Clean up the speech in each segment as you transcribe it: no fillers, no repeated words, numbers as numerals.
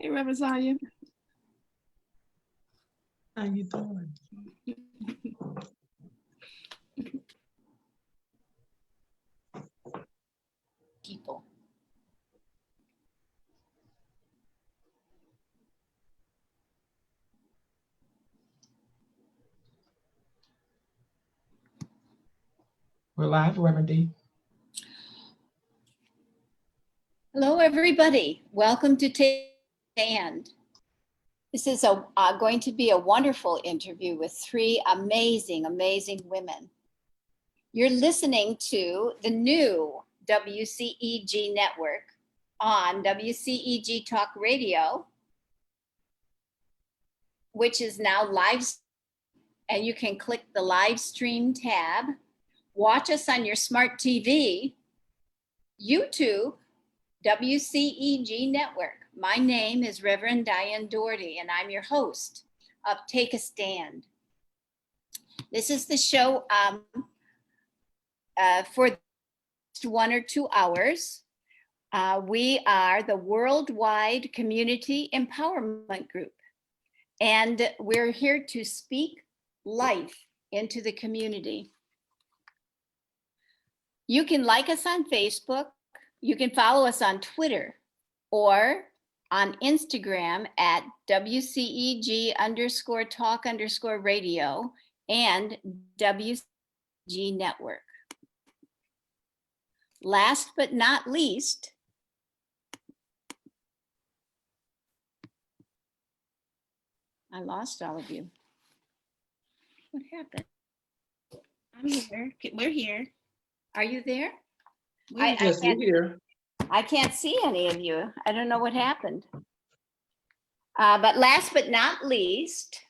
Hey, Reverend Sonja. How you doing? People. We're live, Reverend D. Hello, everybody. Welcome to Take a Stand. This is going to be a wonderful interview with three amazing women. You're listening to the new WCEG Network on WCEG Talk Radio, which is now live, and you can click the live stream tab, watch us on your smart TV, YouTube, WCEG Network. My name is Rev Diane Dougherty, and I'm your host of Take a Stand. This is the show for the next 1 or 2 hours. We are the Worldwide Community Empowerment Group, and we're here to speak life into the community. You can like us on Facebook. You can follow us on Twitter or on Instagram at WCEG_talk_radio and WCEG Network. Last but not least, I lost all of you. What happened? I'm here. We're here. Are you there? Yes, we're here. I can't see any of you. I don't know what happened. But last but not least,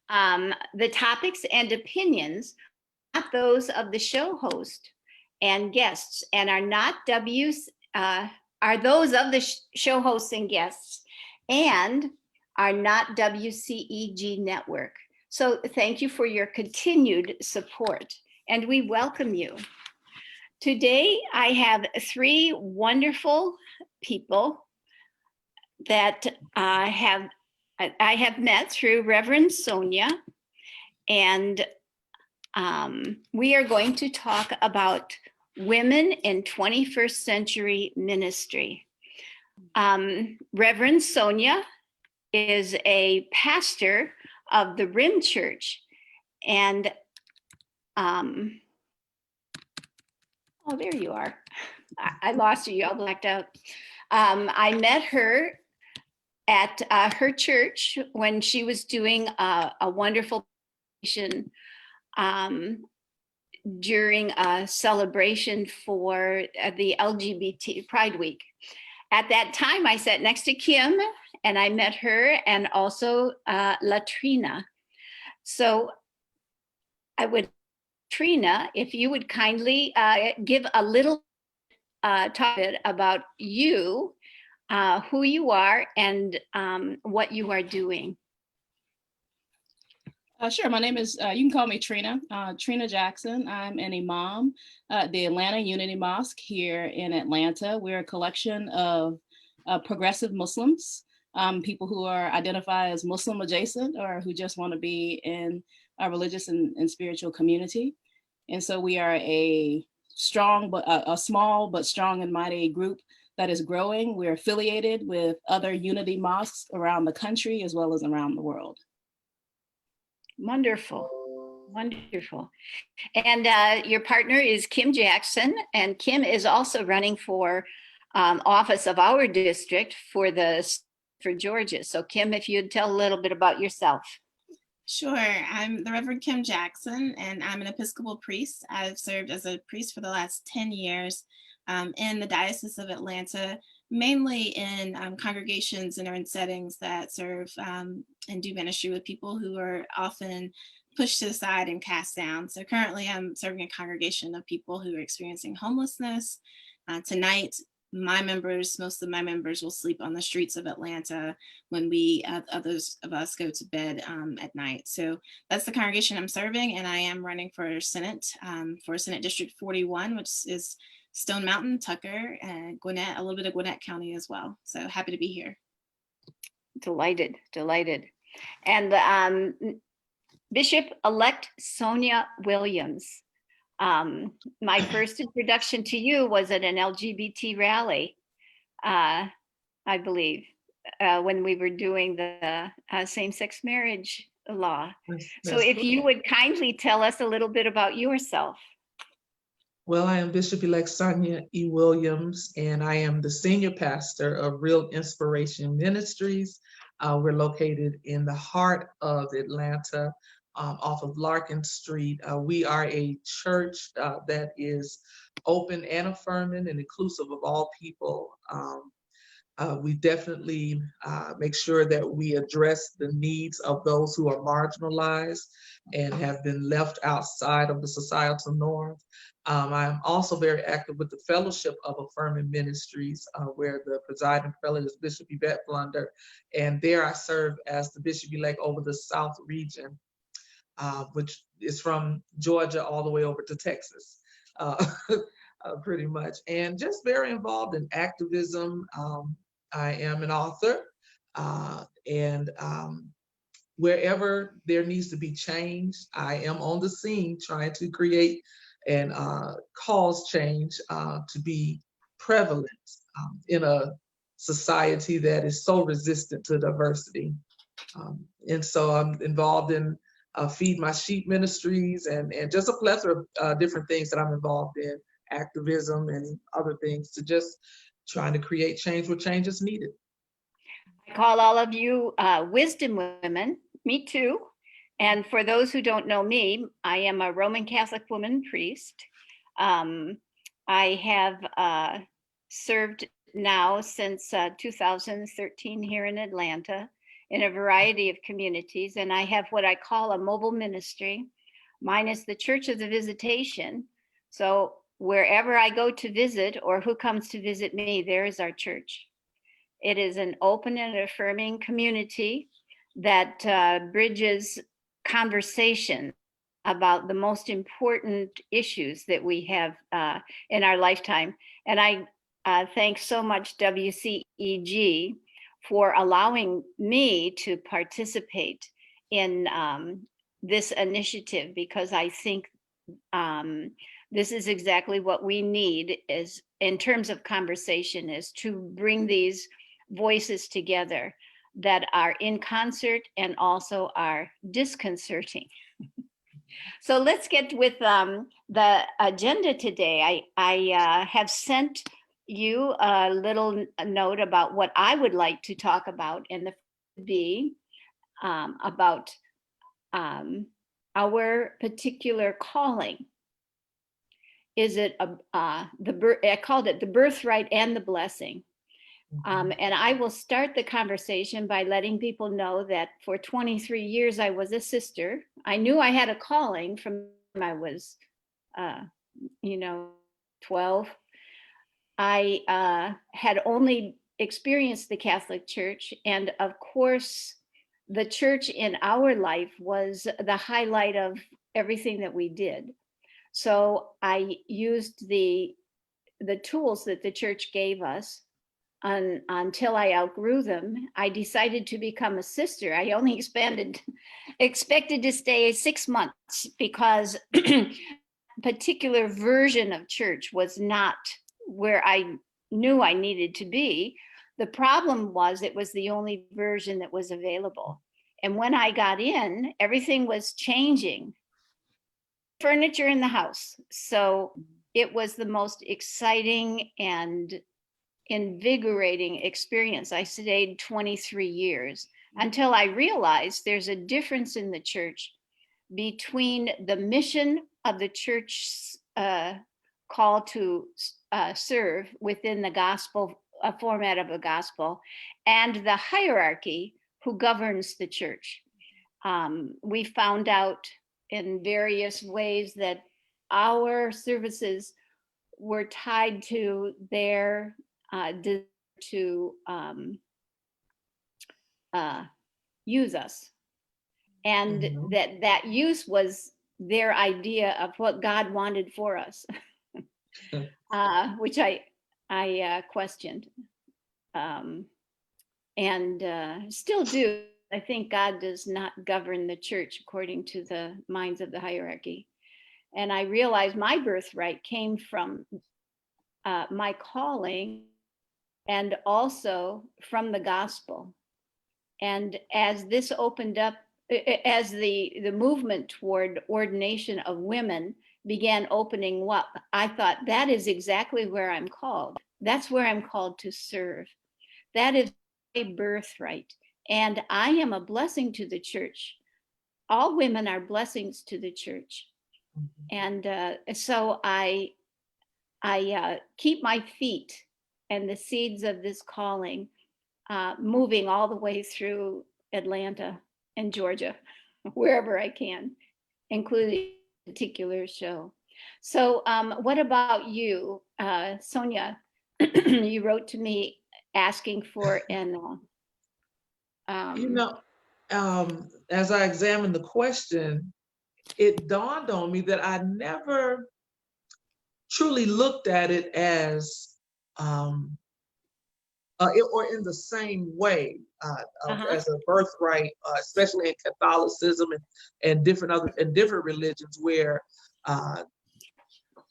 the topics and opinions are not those of the show host and guests, and are not are those of the show hosts and guests, and are not WCEG Network. So thank you for your continued support, and we welcome you. Today, I have three wonderful people that I have met through Reverend Sonja, and we are going to talk about women in 21st century ministry. Reverend Sonja is a pastor of the Rim Church, and oh, there you are. I lost you, all blacked out. I met her at her church when she was doing a wonderful presentation during a celebration for the LGBT Pride Week. At that time, I sat next to Kim, and I met her, and also La Trina. So I would, Trina, if you would kindly give a little talk about you, who you are, and what you are doing. Sure. My name is, you can call me Trina, Trina Jackson. I'm an imam at the Atlanta Unity Mosque here in Atlanta. We're a collection of progressive Muslims, people who are identified as Muslim adjacent or who just want to be in a religious and spiritual community. And so we are a strong, but a small but strong and mighty group that is growing. We're affiliated with other Unity mosques around the country as well as around the world. Wonderful, wonderful. And your partner is Kim Jackson, and Kim is also running for office of our district for Georgia. So Kim, if you'd tell a little bit about yourself. Sure. I'm the Reverend Kim Jackson, and I'm an Episcopal priest. I've served as a priest for the last 10 years in the Diocese of Atlanta, mainly in congregations and in settings that serve and do ministry with people who are often pushed to the side and cast down. So currently I'm serving a congregation of people who are experiencing homelessness. Tonight, most of my members will sleep on the streets of Atlanta when others of us go to bed at night. So that's the congregation I'm serving, and I am running for Senate District 41, which is Stone Mountain, Tucker, and Gwinnett, a little bit of Gwinnett County as well. So happy to be here. Delighted, delighted. And Bishop-elect Sonja Williams. My first introduction to you was at an LGBT rally, I believe, when we were doing the same-sex marriage law. So if you would kindly tell us a little bit about yourself. Well, I am Bishop-elect Sonja E. Williams, and I am the senior pastor of Real Inspiration Ministries. We're located in the heart of Atlanta, off of Larkin Street. We are a church that is open and affirming and inclusive of all people. We definitely make sure that we address the needs of those who are marginalized and have been left outside of the societal norm. I'm also very active with the Fellowship of Affirming Ministries, where the presiding prelate is Bishop Yvette Blunder, and there I serve as the Bishop-elect over the South region, which is from Georgia all the way over to Texas, pretty much, and just very involved in activism. I am an author, and wherever there needs to be change, I am on the scene trying to create and cause change to be prevalent in a society that is so resistant to diversity. And so I'm involved in Feed My Sheep ministries and just a plethora of different things that I'm involved in, activism and other things, to just trying to create change where change is needed. I call all of you wisdom women, me too. And for those who don't know me, I am a Roman Catholic woman priest. I have served now since 2013 here in Atlanta in a variety of communities. And I have what I call a mobile ministry. Mine is the Church of the Visitation. So wherever I go to visit or who comes to visit me, there is our church. It is an open and affirming community that bridges conversation about the most important issues that we have in our lifetime. And I thank so much WCEG for allowing me to participate in this initiative, because I think this is exactly what we need is in terms of conversation, is to bring these voices together that are in concert and also are disconcerting. So let's get with the agenda today. I have sent you a little note about what I would like to talk about, and the be about our particular calling. Is it I called it the birthright and the blessing. And I will start the conversation by letting people know that for 23 years, I was a sister. I knew I had a calling from when I was, 12. I had only experienced the Catholic Church. And of course, the church in our life was the highlight of everything that we did. So I used the tools that the church gave us until I outgrew them. I decided to become a sister. I only expected to stay 6 months because particular version of church was not where I knew I needed to be. The problem was it was the only version that was available. And when I got in, everything was changing. Furniture in the house. So it was the most exciting and invigorating experience. I stayed 23 years until I realized there's a difference in the church between the mission of the church's call to serve within the gospel, a format of the gospel, and the hierarchy who governs the church. We found out in various ways that our services were tied to their to use us, and that use was their idea of what God wanted for us. which I questioned, and still do. I think God does not govern the church according to the minds of the hierarchy. And I realized my birthright came from my calling and also from the gospel. And as this opened up, as the movement toward ordination of women began opening up, I thought that is exactly where I'm called. That's where I'm called to serve. That is a birthright. And I am a blessing to the church. All women are blessings to the church. And so I keep my feet and the seeds of this calling moving all the way through Atlanta and Georgia, wherever I can, including a particular show. So what about you, Sonja? You wrote to me asking for an You know, as I examined the question, it dawned on me that I never truly looked at it as or in the same way as a birthright, especially in Catholicism and different religions where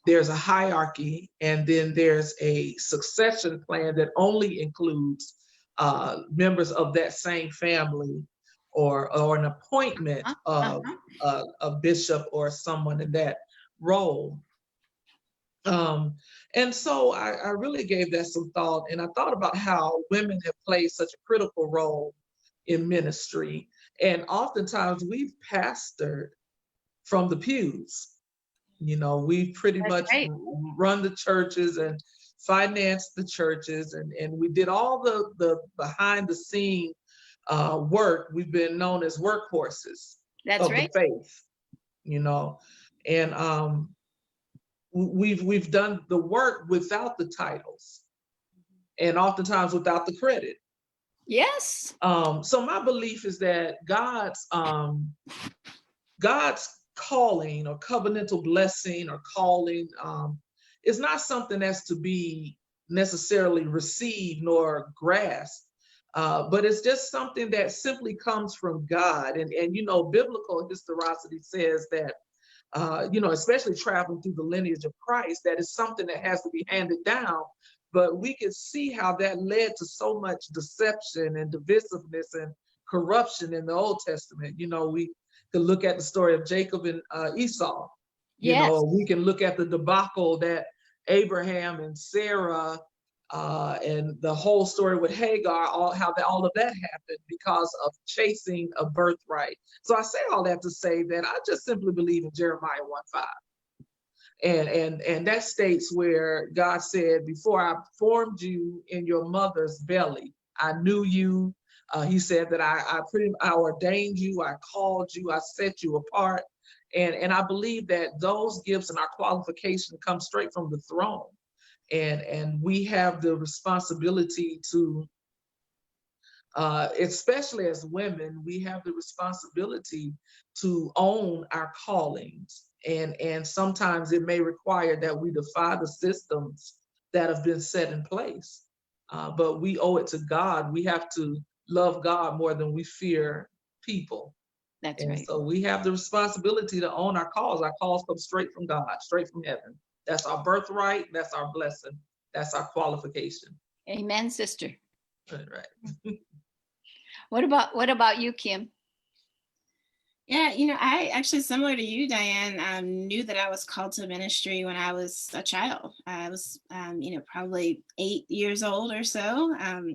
there's a hierarchy and then there's a succession plan that only includes members of that same family or an appointment of a bishop or someone in that role. And so I really gave that some thought, and I thought about how women have played such a critical role in ministry. And oftentimes we've pastored from the pews. You know, we pretty much run the churches and financed the churches, and we did all the behind the scene work. We've been known as workhorses of the faith, you know, and we've done the work without the titles and oftentimes without the credit. Yes. So my belief is that God's calling or covenantal blessing or calling is not something that's to be necessarily received nor grasped, but it's just something that simply comes from God. And you know, biblical historicity says that you know, especially traveling through the lineage of Christ, that is something that has to be handed down. But we can see how that led to so much deception and divisiveness and corruption in the Old Testament. You know, we could look at the story of Jacob and Esau. You know, we can look at the debacle that Abraham and Sarah and the whole story with Hagar, all of that happened because of chasing a birthright. So I say all that to say that I just simply believe in Jeremiah 1:5. And that states where God said, before I formed you in your mother's belly, I knew you. He said that I ordained you, I called you, I set you apart. And I believe that those gifts and our qualification come straight from the throne. And we have the responsibility to, especially as women, we have the responsibility to own our callings. And sometimes it may require that we defy the systems that have been set in place. But we owe it to God. We have to love God more than we fear people. That's and right. So we have the responsibility to own our calls. Our calls come straight from God, straight from heaven. That's our birthright. That's our blessing. That's our qualification. Amen, sister. Right. What about you, Kim? Yeah, you know, I actually, similar to you, Diane, knew that I was called to ministry when I was a child. I was, you know, probably 8 years old or so.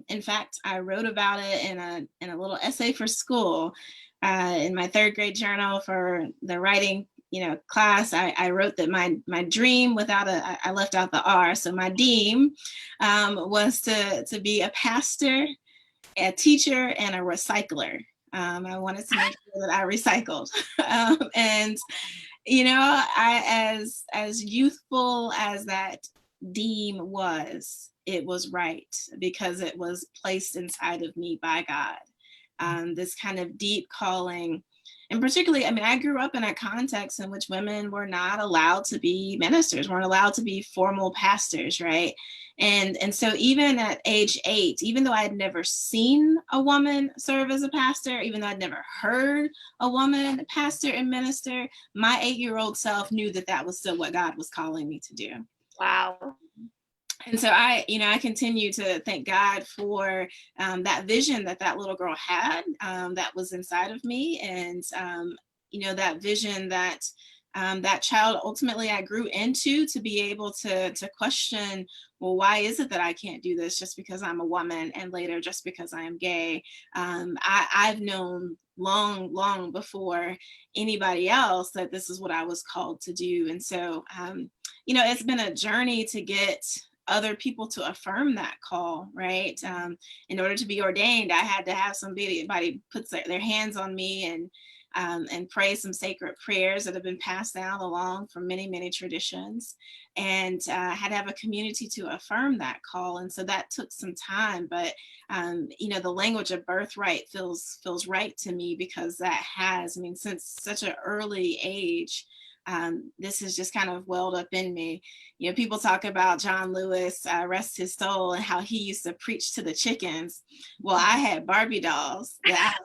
In fact, I wrote about it in a little essay for school in my 3rd grade journal for the writing, you know, class. I wrote that my dream I left out the R. So my dream was to be a pastor, a teacher, and a recycler. I wanted to make sure that I recycled. And, you know, as youthful as that dream was, it was right because it was placed inside of me by God. This kind of deep calling And particularly, I mean, I grew up in a context in which women were not allowed to be ministers, weren't allowed to be formal pastors, right? And so even at age 8, even though I had never seen a woman serve as a pastor, even though I'd never heard a woman pastor and minister, my 8-year-old self knew that that was still what God was calling me to do. Wow. And so I continue to thank God for that vision that that little girl had that was inside of me. And, that vision that that child ultimately I grew into, to be able to question, well, why is it that I can't do this just because I'm a woman, and later just because I am gay? I've known long before anybody else that this is what I was called to do. And so, it's been a journey to get other people to affirm that call, right? In order to be ordained, I had to have somebody puts their hands on me and pray some sacred prayers that have been passed down along from many traditions. And I had to have a community to affirm that call. And so that took some time, but the language of birthright feels right to me, because that has, since such an early age, this has just kind of welled up in me. People talk about John Lewis, rest his soul, and how he used to preach to the chickens. Well, I had Barbie dolls that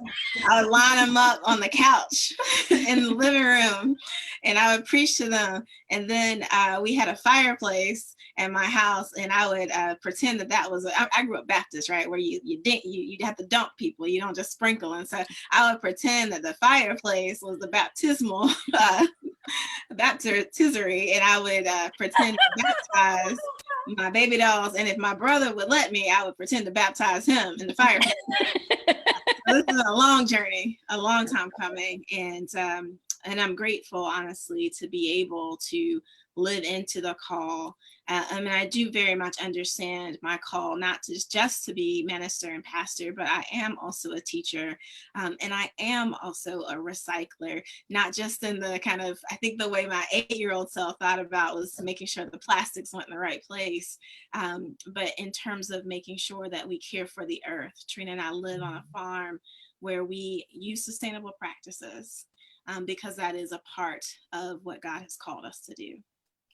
I would line them up on the couch in the living room, and I would preach to them. And then we had a fireplace in my house, and I would pretend that was I grew up Baptist, right, where you have to dunk people, you don't just sprinkle. And so I would pretend that the fireplace was the baptismal baptistery, and I would pretend to baptize my baby dolls, and if my brother would let me, I would pretend to baptize him in the fireplace. This is a long journey, a long time coming, and I'm grateful, honestly, to be able to live into the call. I do very much understand my call, not just to be minister and pastor, but I am also a teacher, and I am also a recycler, not just in the kind of, I think the way my 8-year-old self thought about was making sure the plastics went in the right place, but in terms of making sure that we care for the earth. Trina and I live on a farm where we use sustainable practices, because that is a part of what God has called us to do.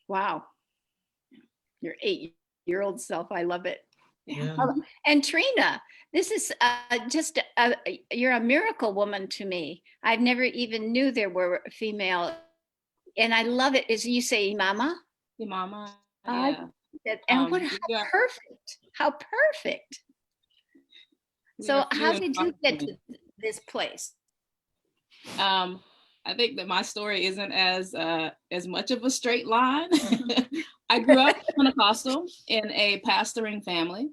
Wow. Your 8-year-old self. I love it. Yeah. And Trina, this is you're a miracle woman to me. I've never even knew there were female, and I love it. As you say, Imamah? Imamah, yeah. And how perfect. So how did you get to this place? I think that my story isn't as much of a straight line. I grew up Pentecostal in a pastoring family.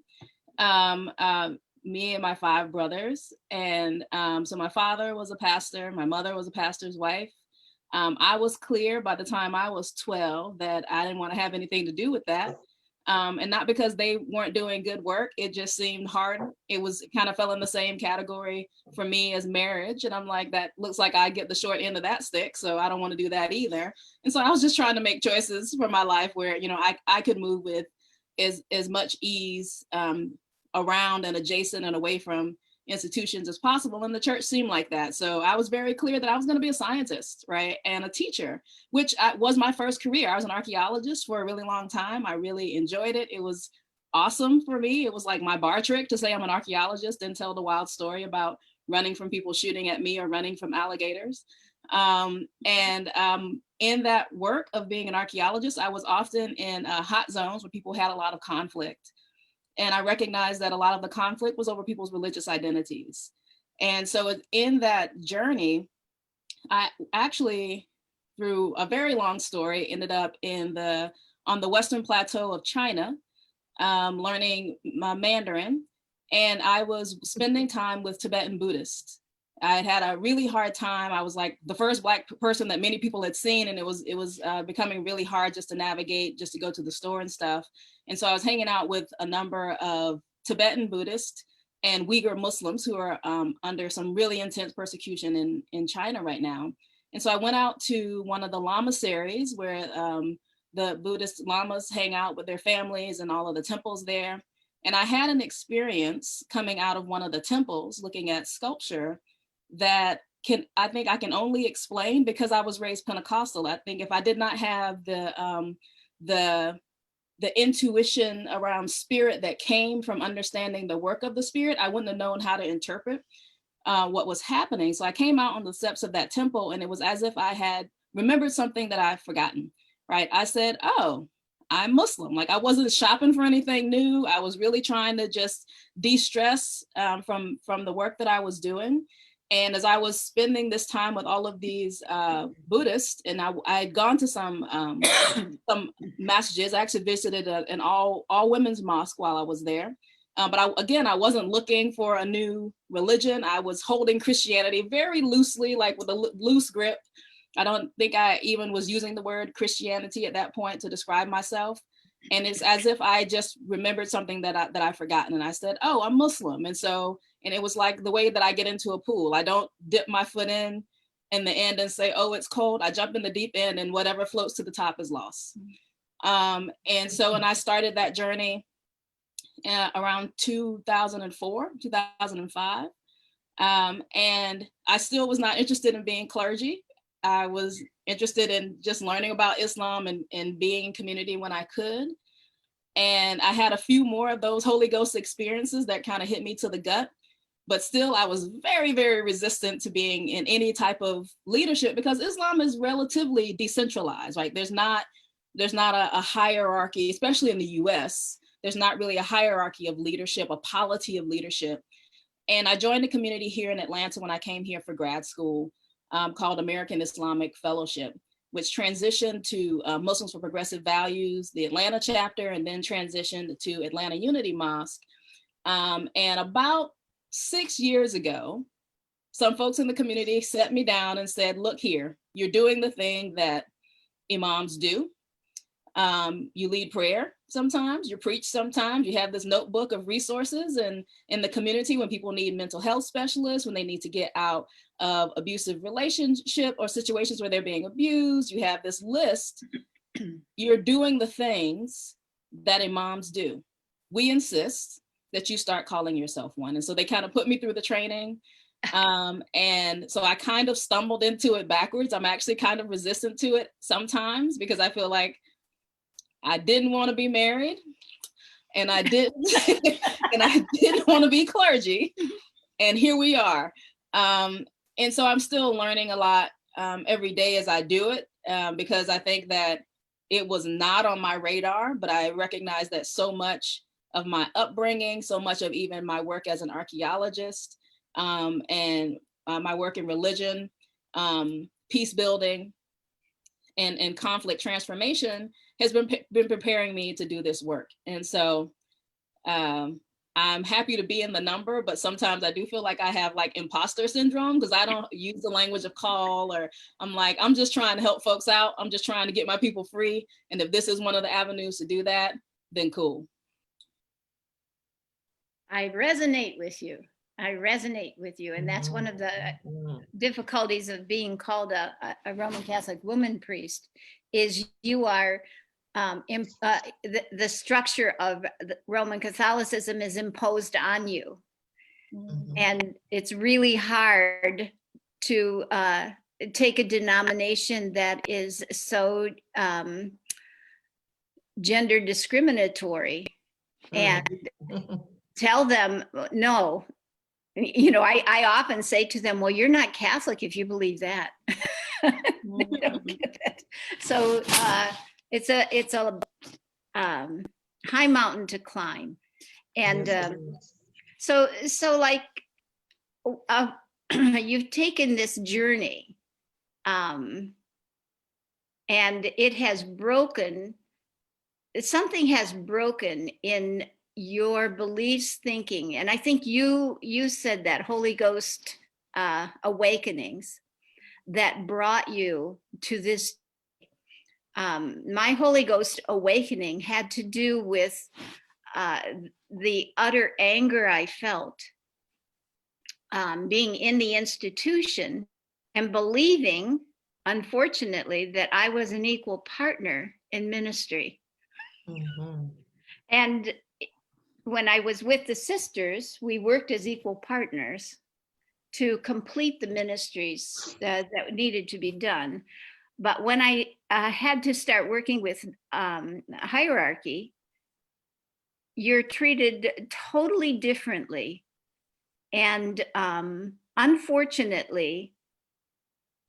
Me and my 5 brothers, and so my father was a pastor, my mother was a pastor's wife. I was clear by the time I was 12 that I didn't want to have anything to do with that. And not because they weren't doing good work, it just seemed hard. It kind of fell in the same category for me as marriage. And I'm like, that looks like I get the short end of that stick, so I don't want to do that either. And so I was just trying to make choices for my life where, I could move with as much ease around and adjacent and away from institutions as possible. And the church seemed like that. So I was very clear that I was going to be a scientist, right? And a teacher, which was my first career. I was an archaeologist for a really long time. I really enjoyed it. It was awesome for me. It was like my bar trick to say I'm an archaeologist and tell the wild story about running from people shooting at me or running from alligators. In that work of being an archaeologist, I was often in hot zones where people had a lot of conflict. And I recognized that a lot of the conflict was over people's religious identities. And so in that journey, I actually, through a very long story, ended up on the Western Plateau of China, learning Mandarin. And I was spending time with Tibetan Buddhists. I had a really hard time. I was like the first Black person that many people had seen, and it was becoming really hard just to navigate, just to go to the store and stuff. And so I was hanging out with a number of Tibetan Buddhists and Uyghur Muslims who are under some really intense persecution in China right now. And so I went out to one of the lamaseries where the Buddhist lamas hang out with their families and all of the temples there. And I had an experience coming out of one of the temples looking at sculpture that I think I can only explain because I was raised Pentecostal. I think if I did not have the intuition around spirit that came from understanding the work of the spirit, I wouldn't have known how to interpret what was happening. So I came out on the steps of that temple, and it was as if I had remembered something that I'd forgotten, right? I said, oh, I'm Muslim. Like, I wasn't shopping for anything new. I was really trying to just de-stress from the work that I was doing. And as I was spending this time with all of these Buddhists, and I had gone to some masjids. I actually visited an all women's mosque while I was there. But I wasn't looking for a new religion. I was holding Christianity very loosely, like with a loose grip. I don't think I even was using the word Christianity at that point to describe myself. And it's as if I just remembered something that I'd forgotten. And I said, oh, I'm Muslim. And it was like the way that I get into a pool. I don't dip my foot in the end and say, oh, it's cold. I jump in the deep end, and whatever floats to the top is lost. And so when I started that journey around 2004, 2005, and I still was not interested in being clergy. I was interested in just learning about Islam and being in community when I could. And I had a few more of those Holy Ghost experiences that kind of hit me to the gut. But still, I was very, very resistant to being in any type of leadership because Islam is relatively decentralized, right? There's not a hierarchy, especially in the US. There's not really a hierarchy of leadership, a polity of leadership. And I joined a community here in Atlanta when I came here for grad school called American Islamic Fellowship, which transitioned to Muslims for Progressive Values, the Atlanta chapter, and then transitioned to Atlanta Unity Mosque. And about 6 years ago, some folks in the community sat me down and said, look here, you're doing the thing that imams do. You lead prayer sometimes, you preach sometimes, you have this notebook of resources, and in the community when people need mental health specialists, when they need to get out of abusive relationship or situations where they're being abused, you have this list. You're doing the things that imams do. We insist that you start calling yourself one. And so they kind of put me through the training. And so I kind of stumbled into it backwards. I'm actually kind of resistant to it sometimes because I feel like I didn't want to be married, and I didn't want to be clergy, and here we are. And so I'm still learning a lot every day as I do it, because I think that it was not on my radar, but I recognize that so much of my upbringing, so much of even my work as an archaeologist, and my work in religion, peace building, and conflict transformation has been preparing me to do this work. And so I'm happy to be in the number, but sometimes I do feel like I have like imposter syndrome because I don't use the language of call, or I'm just trying to help folks out. I'm just trying to get my people free. And if this is one of the avenues to do that, then cool. I resonate with you. And that's one of the difficulties of being called a Roman Catholic woman priest is you are, the structure of Roman Catholicism is imposed on you. Mm-hmm. And it's really hard to take a denomination that is so gender discriminatory and tell them, no. You know, I often say to them, well, you're not Catholic if you believe that. They don't get that. So it's a high mountain to climb. And so like you've taken this journey and it has broken, something has broken in your beliefs, thinking, and I think you said that Holy Ghost awakenings that brought you to this. My Holy Ghost awakening had to do with the utter anger I felt being in the institution and believing, unfortunately, that I was an equal partner in ministry. Mm-hmm. And when I was with the sisters, we worked as equal partners. to complete the ministries that needed to be done. But when I had to start working with hierarchy, you're treated totally differently. And unfortunately,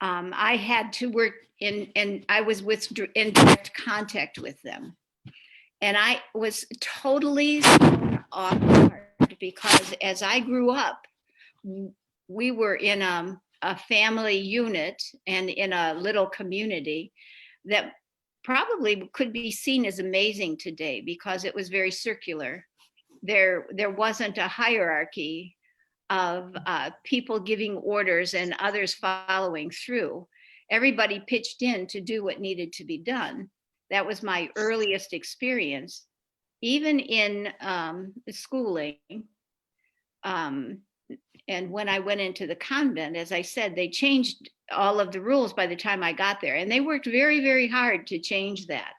I had to work and I was in direct contact with them. And I was totally thrown off guard because as I grew up, we were in a family unit and in a little community that probably could be seen as amazing today because it was very circular. There wasn't a hierarchy of people giving orders and others following through. Everybody pitched in to do what needed to be done. That was my earliest experience. Even in schooling, and when I went into the convent, as I said, they changed all of the rules by the time I got there. And they worked very, very hard to change that.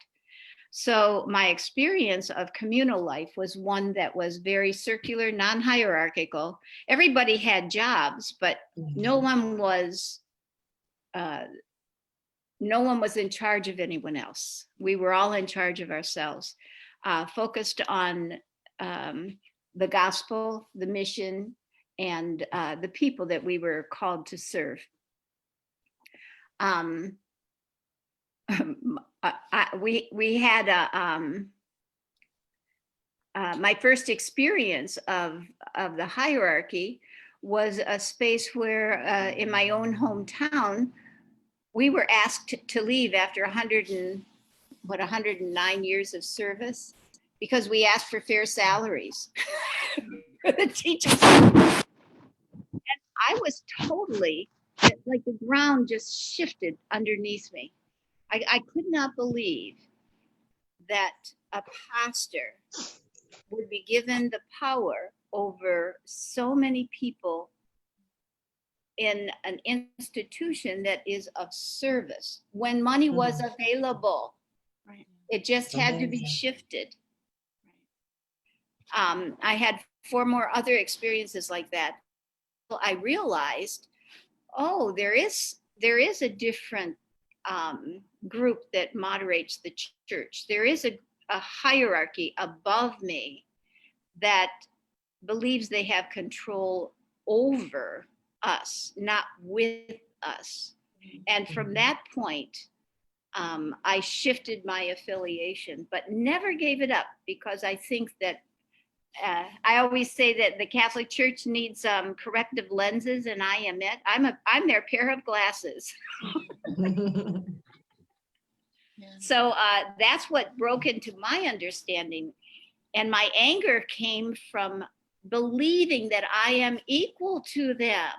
So my experience of communal life was one that was very circular, non-hierarchical. Everybody had jobs, but no one was in charge of anyone else. We were all in charge of ourselves, focused on the gospel, the mission, and the people that we were called to serve. We had my first experience of the hierarchy was a space where in my own hometown, we were asked to leave after 109 years of service because we asked for fair salaries for the teachers. And I was totally, like the ground just shifted underneath me. I could not believe that a pastor would be given the power over so many people in an institution that is of service when money was available. Right. It just had to be shifted. I had 4 more other experiences like that. I realized, oh, there is a different group that moderates the church. There is a hierarchy above me that believes they have control over us, not with us. And from that point, I shifted my affiliation, but never gave it up because I think that I always say that the Catholic Church needs corrective lenses, and I am it. I'm their pair of glasses. So that's what broke into my understanding. And my anger came from believing that I am equal to them,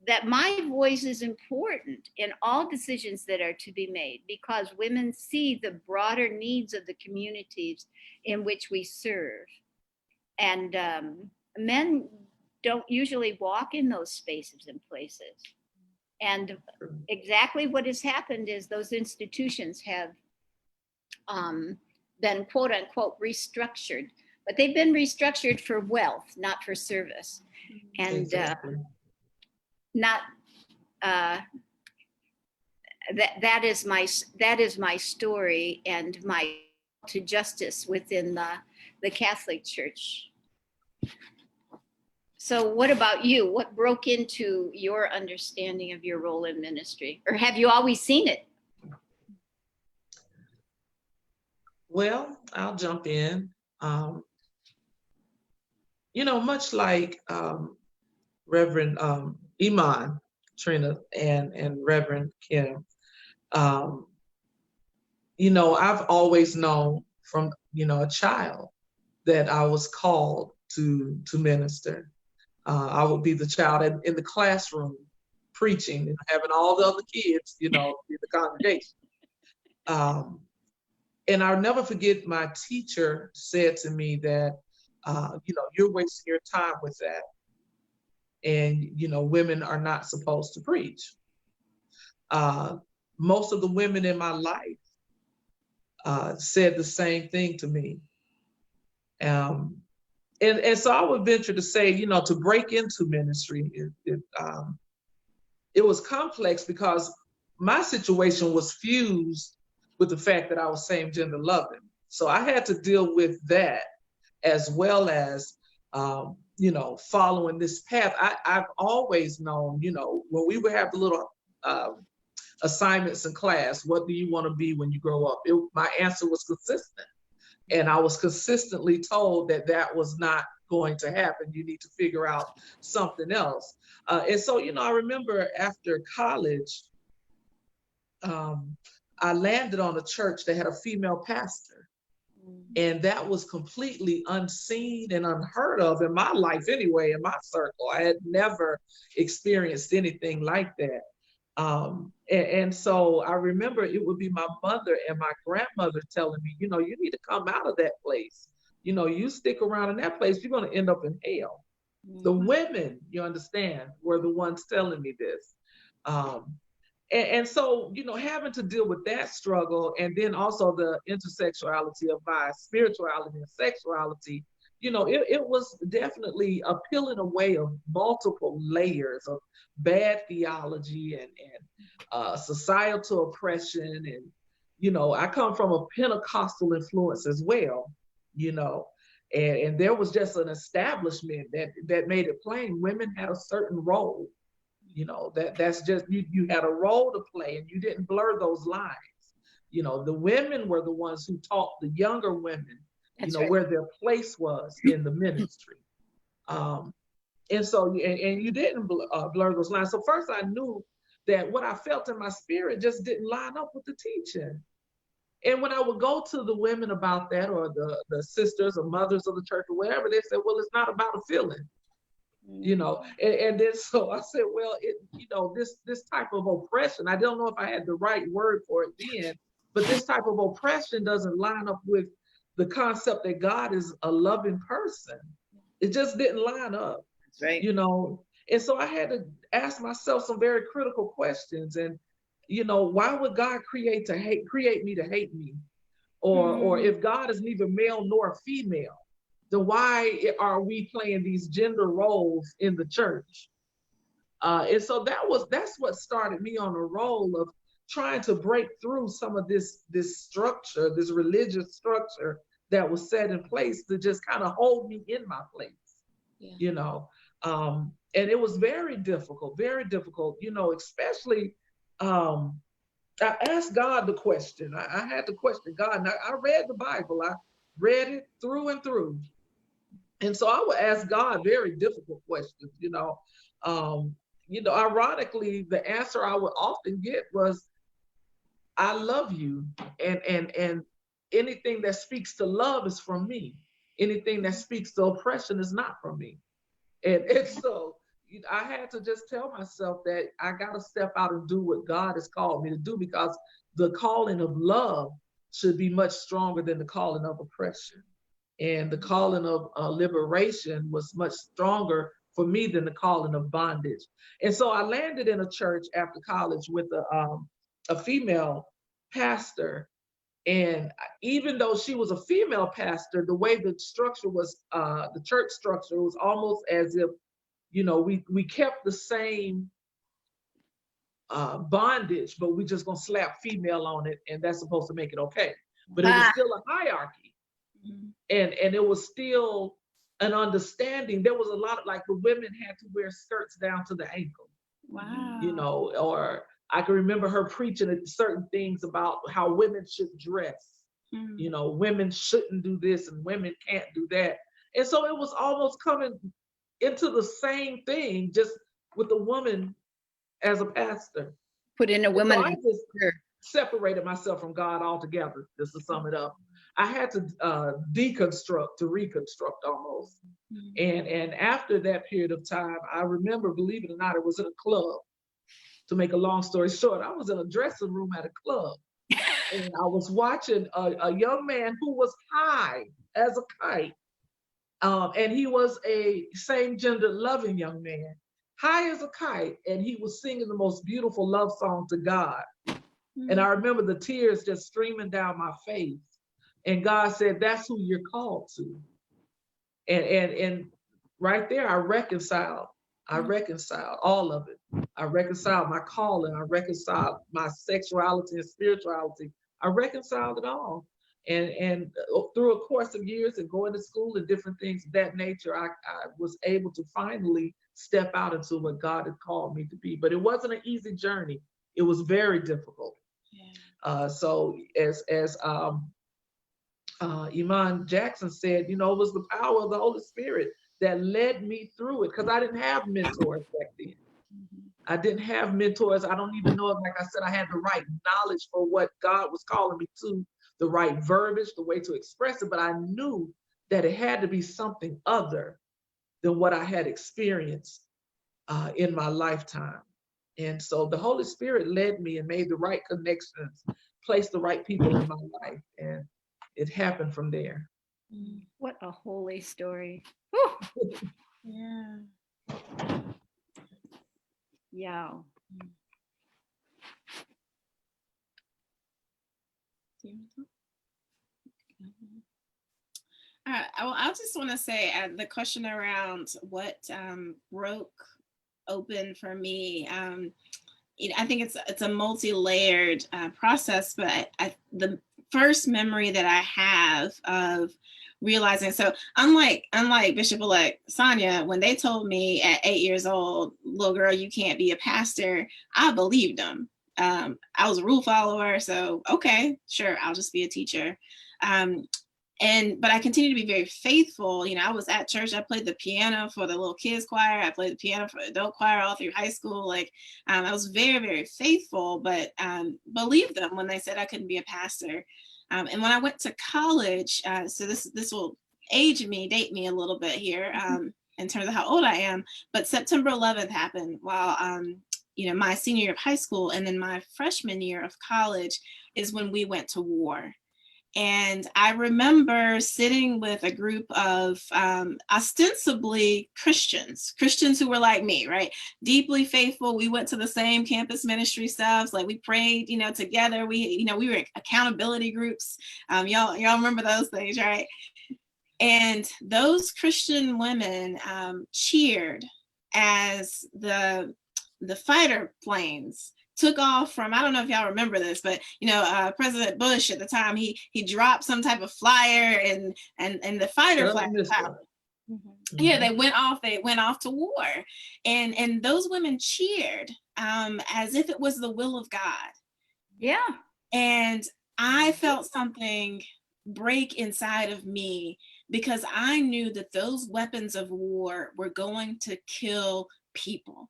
that my voice is important in all decisions that are to be made, because women see the broader needs of the communities in which we serve. And men don't usually walk in those spaces and places. And exactly what has happened is those institutions have been quote unquote restructured, but they've been restructured for wealth, not for service. And Exactly. That is my story and my to justice within the Catholic Church. So what about you? What broke into your understanding of your role in ministry? Or have you always seen it? Well, I'll jump in. Much like Reverend Imamah La Trina and Reverend Kim, I've always known from, a child that I was called to minister. I would be the child in the classroom preaching and having all the other kids, in the congregation. And I'll never forget my teacher said to me that, you're wasting your time with that. And, women are not supposed to preach. Most of the women in my life said the same thing to me. And And so I would venture to say, you know, to break into ministry, it was complex because my situation was fused with the fact that I was same gender loving. So I had to deal with that as well as, you know, following this path. I've always known, you know, when we would have the little assignments in class, what do you want to be when you grow up? My answer was consistent. And I was consistently told that that was not going to happen. You need to figure out something else. And so, you know, I remember after college, I landed on a church that had a female pastor. And that was completely unseen and unheard of in my life anyway, in my circle. I had never experienced anything like that. And so I remember it would be my mother and my grandmother telling me, you know, you need to come out of that place. You know, you stick around in that place, you're going to end up in hell. The women, you understand, were the ones telling me this. And so, you know, having to deal with that struggle, and then also the intersectionality of my spirituality and sexuality, you know, it was definitely a peeling away of multiple layers of bad theology and societal oppression. And, you know, I come from a Pentecostal influence as well, you know, and there was just an establishment that made it plain women had a certain role. You know, that's just, you had a role to play and you didn't blur those lines. You know, the women were the ones who taught the younger women, That's you know, right. where their place was in the ministry. And so, and you didn't blur those lines. So first I knew that what I felt in my spirit just didn't line up with the teaching. And when I would go to the women about that, or the sisters or mothers of the church or whatever, they said, well, it's not about a feeling. You know, and then so I said, well, you know, this type of oppression, I don't know if I had the right word for it then, but this type of oppression doesn't line up with the concept that God is a loving person. It just didn't line up. That's right. You know, and so I had to ask myself some very critical questions. And, you know, why would God create me to hate me? Or if God is neither male nor female, then why are we playing these gender roles in the church? And so that's what started me on a role of trying to break through some of this structure, this religious structure that was set in place to just kind of hold me in my place, you know. And it was very difficult, you know, especially, I asked God the question. I had to question God. And I read the Bible. I read it through and through. And so I would ask God very difficult questions, you know. Ironically, the answer I would often get was, I love you. And anything that speaks to love is from me. Anything that speaks to oppression is not from me. And so I had to just tell myself that I got to step out and do what God has called me to do, because the calling of love should be much stronger than the calling of oppression. And the calling of liberation was much stronger for me than the calling of bondage. And so I landed in a church after college with a female pastor. And even though she was a female pastor, the way the structure was, the church structure was almost as if, you know, we kept the same bondage, but we just gonna slap female on it, and that's supposed to make it okay. But it was still a hierarchy. And it was still an understanding. There was a lot of, like, the women had to wear skirts down to the ankle. Wow. You know, or I can remember her preaching certain things about how women should dress. You know, women shouldn't do this and women can't do that. And so it was almost coming into the same thing, just with a woman as a pastor. Put in a woman. So I just separated myself from God altogether, just to sum it up. I had to deconstruct to reconstruct almost. And after that period of time, I remember, believe it or not, it was in a club. To make a long story short, I was in a dressing room at a club. And I was watching a young man who was high as a kite. And he was a same gender loving young man, high as a kite. And he was singing the most beautiful love song to God. And I remember the tears just streaming down my face. And God said, that's who you're called to. And right there, I reconciled all of it. I reconciled my calling. I reconciled my sexuality and spirituality. I reconciled it all. And through a course of years and going to school and different things of that nature, I was able to finally step out into what God had called me to be. But it wasn't an easy journey. It was very difficult. Yeah. So as Iman Jackson said, it was the power of the Holy Spirit that led me through it, because I didn't have mentors back then. I didn't have mentors. I don't even know if, like I said, I had the right knowledge for what God was calling me to, the right verbiage, the way to express it, but I knew that it had to be something other than what I had experienced in my lifetime. And so the Holy Spirit led me and made the right connections, placed the right people in my life, and it happened from there. What a holy story. Whew. Yeah. Yeah. Well, I just want to say the question around what broke open for me. I think it's a multi-layered process, but the first memory that I have of realizing, so unlike Bishop-elect Sonja, when they told me at 8 years old, little girl, you can't be a pastor, I believed them. I was a rule follower, so okay, sure, I'll just be a teacher. But I continued to be very faithful. I was at church. I played the piano for the little kids choir. I played the piano for the adult choir all through high school. I was very, very faithful, but believed them when they said I couldn't be a pastor. And when I went to college, so this will date me a little bit here in terms of how old I am. But September 11th happened while my senior year of high school, and then my freshman year of college is when we went to war. And I remember sitting with a group of ostensibly Christians who were like me, right? Deeply faithful. We went to the same campus ministry stuff. We prayed, together. We were accountability groups. Y'all remember those things, right? And those Christian women cheered as the fighter planes took off from, I don't know if y'all remember this, but President Bush at the time, he dropped some type of flyer and the fighter flight out. Yeah, they went off to war, and those women cheered as if it was the will of God. Yeah. And I felt something break inside of me, because I knew that those weapons of war were going to kill people.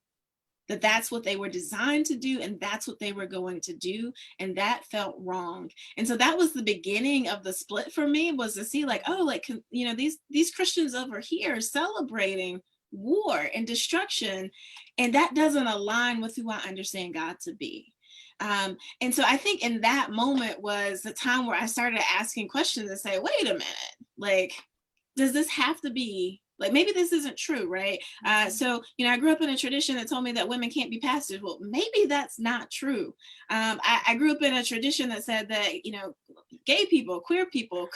That's what they were designed to do, and that's what they were going to do, and that felt wrong. And so that was the beginning of the split for me, was to see these Christians over here celebrating war and destruction, and that doesn't align with who I understand God to be. And so I think in that moment was the time where I started asking questions and say, wait a minute, does this have to be, maybe this isn't true, right? So I grew up in a tradition that told me that women can't be pastors. Well, maybe that's not true. I grew up in a tradition that said that, gay people, queer people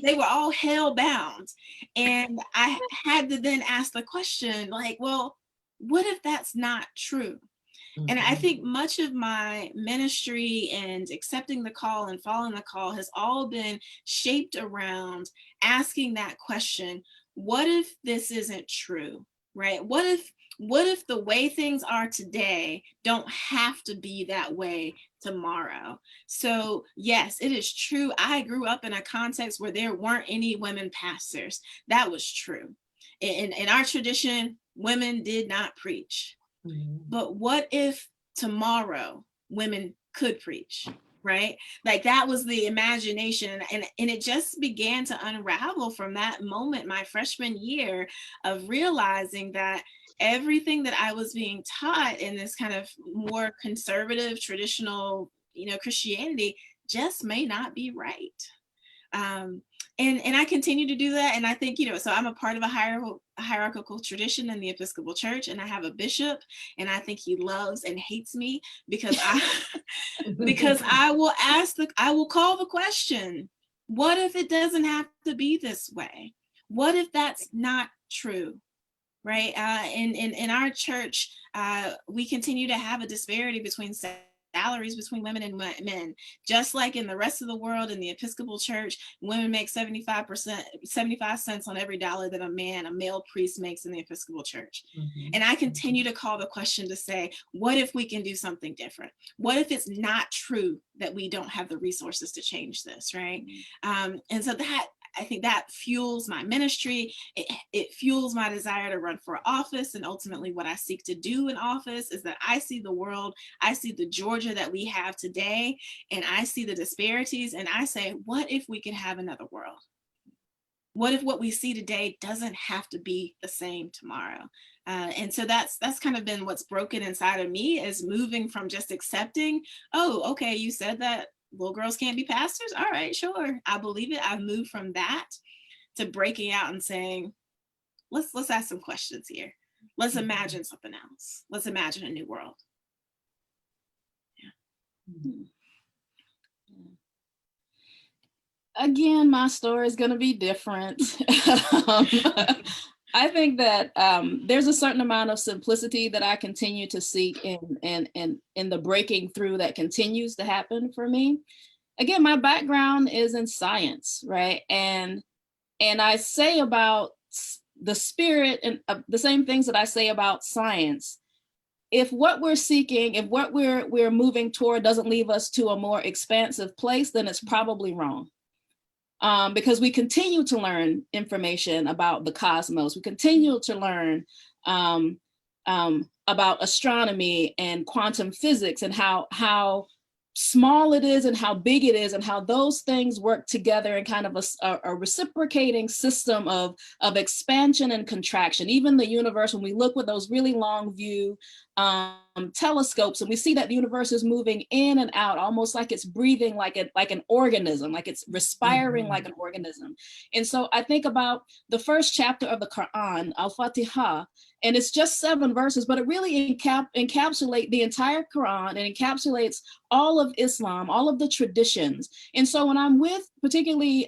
they were all hell bound. And I had to then ask the question, well, what if that's not true? And I think much of my ministry and accepting the call and following the call has all been shaped around asking that question: what if this isn't true, right? What if the way things are today don't have to be that way tomorrow? So yes, it is true. I grew up in a context where there weren't any women pastors. That was true. In our tradition, women did not preach. But what if tomorrow women could preach, right? That was the imagination. And it just began to unravel from that moment, my freshman year, of realizing that everything that I was being taught in this kind of more conservative, traditional, Christianity just may not be right. And I continue to do that. And I think, so I'm a part of a hierarchical tradition in the Episcopal Church, and I have a bishop, and I think he loves and hates me because I will call the question, what if it doesn't have to be this way? What if that's not true? Right? In our church, we continue to have a disparity between salaries between women and men. Just like in the rest of the world, in the Episcopal Church, women make 75 cents on every dollar that a male priest makes in the Episcopal Church. Mhm. And I continue to call the question to say, what if we can do something different? What if it's not true that we don't have the resources to change this, right? And so that, I think that fuels my ministry. It fuels my desire to run for office. And ultimately what I seek to do in office is that I see the world, I see the Georgia that we have today, and I see the disparities, and I say, what if we could have another world? What if what we see today doesn't have to be the same tomorrow? And so that's kind of been what's broken inside of me, is moving from just accepting, oh, okay, you said that little girls can't be pastors. All right, sure. I believe it. I've moved from that to breaking out and saying, let's ask some questions here. Let's imagine something else. Let's imagine a new world. Yeah. Again, my story is going to be different. I think that there's a certain amount of simplicity that I continue to seek in the breaking through that continues to happen for me. Again, my background is in science, right? And I say about the spirit and the same things that I say about science. If what we're seeking, if what we're moving toward doesn't leave us to a more expansive place, then it's probably wrong. Because we continue to learn information about the cosmos. We continue to learn about astronomy and quantum physics, and how small it is and how big it is, and how those things work together in kind of a reciprocating system of expansion and contraction. Even the universe, when we look with those really long view telescopes, and we see that the universe is moving in and out, almost like it's breathing like an organism, like it's respiring like an organism. And so I think about the first chapter of the Quran, Al-Fatiha, and it's just 7 verses, but it really encapsulates the entire Quran, and encapsulates all of Islam, all of the traditions. And so when I'm with particularly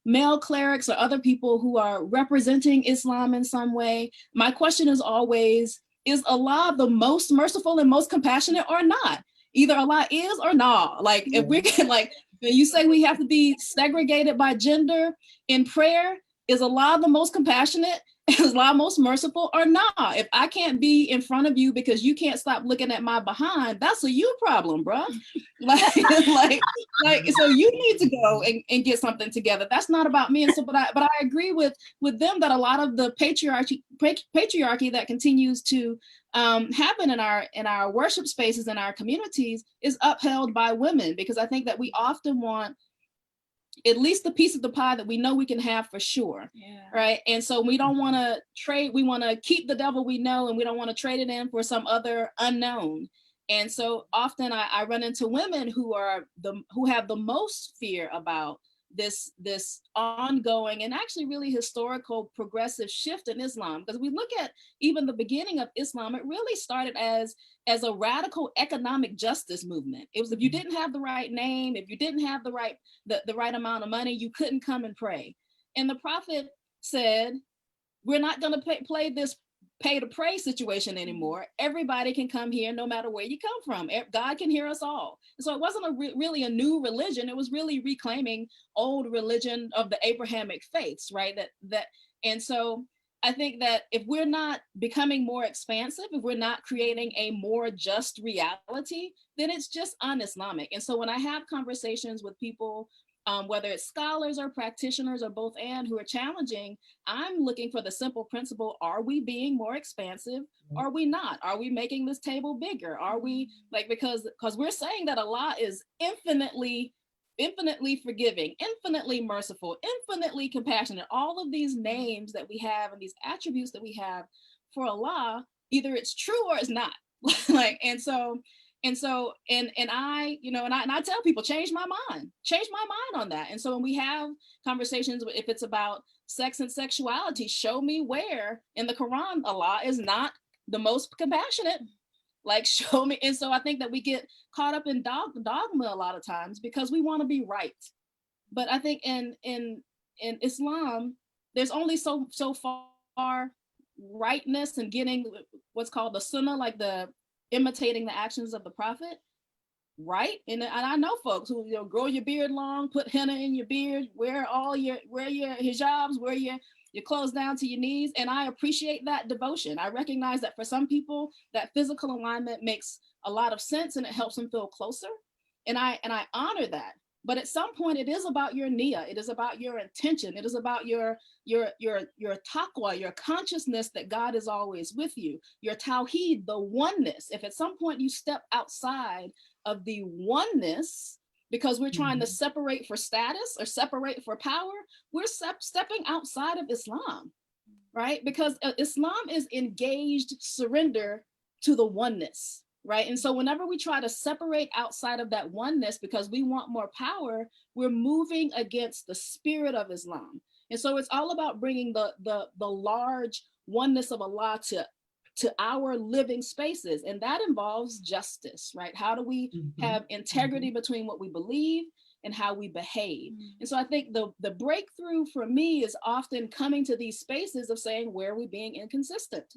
male clerics or other people who are representing Islam in some way, my question is always, is Allah the most merciful and most compassionate or not? Either Allah is or not. Like, if we can, like, you say we have to be segregated by gender in prayer, is Allah the most compassionate? Is Allah most merciful or not? If I can't be in front of you because you can't stop looking at my behind, that's a you problem, bruh. like, so you need to go and get something together. That's not about me. And so, but I agree with them that a lot of the patriarchy that continues to happen in our worship spaces, in our communities, is upheld by women, because I think that we often want at least the piece of the pie that we know we can have for sure. Yeah. Right. And so we don't want to trade. We want to keep the devil we know, and we don't want to trade it in for some other unknown. And so often I run into women who have the most fear about this ongoing and actually really historical progressive shift in Islam. Because we look at even the beginning of Islam, it really started as a radical economic justice movement. It was, if you didn't have the right name, if you didn't have the right amount of money, you couldn't come and pray. And the Prophet said, we're not going to play this pay to pray situation anymore. Everybody can come here no matter where you come from. God can hear us all. And so it wasn't really a new religion. It was really reclaiming old religion of the Abrahamic faiths, right? And so I think that if we're not becoming more expansive, if we're not creating a more just reality, then it's just un-Islamic. And so when I have conversations with people, whether it's scholars or practitioners or both and, who are challenging, I'm looking for the simple principle: are we being more expansive? Are we not? Are we making this table bigger? Are we, like, because we're saying that Allah is infinitely forgiving, infinitely merciful, infinitely compassionate. All of these names that we have and these attributes that we have for Allah, either it's true or it's not. Like, and I tell people, change my mind on that. And so when we have conversations, if it's about sex and sexuality, show me where in the Quran Allah is not the most compassionate. Like, show me. And so I think that we get caught up in dogma a lot of times because we want to be right. But I think in Islam, there's only so far rightness and getting what's called the sunnah, like the imitating the actions of the prophet, right? And I know folks who, you know, grow your beard long, put henna in your beard, wear your hijabs, wear your clothes down to your knees, and I appreciate that devotion. I recognize that for some people, that physical alignment makes a lot of sense and it helps them feel closer, and I honor that. But at some point, it is about your niyyah. It is about your intention. It is about your taqwa, your consciousness that God is always with you. Your tawheed, the oneness. If at some point you step outside of the oneness because we're trying to separate for status or separate for power, we're stepping outside of Islam, right? Because Islam is engaged surrender to the oneness. Right. And so whenever we try to separate outside of that oneness because we want more power, we're moving against the spirit of Islam. And so it's all about bringing the large oneness of Allah to our living spaces. And that involves justice, right? How do we have integrity between what we believe and how we behave? And so I think the breakthrough for me is often coming to these spaces of saying, where are we being inconsistent?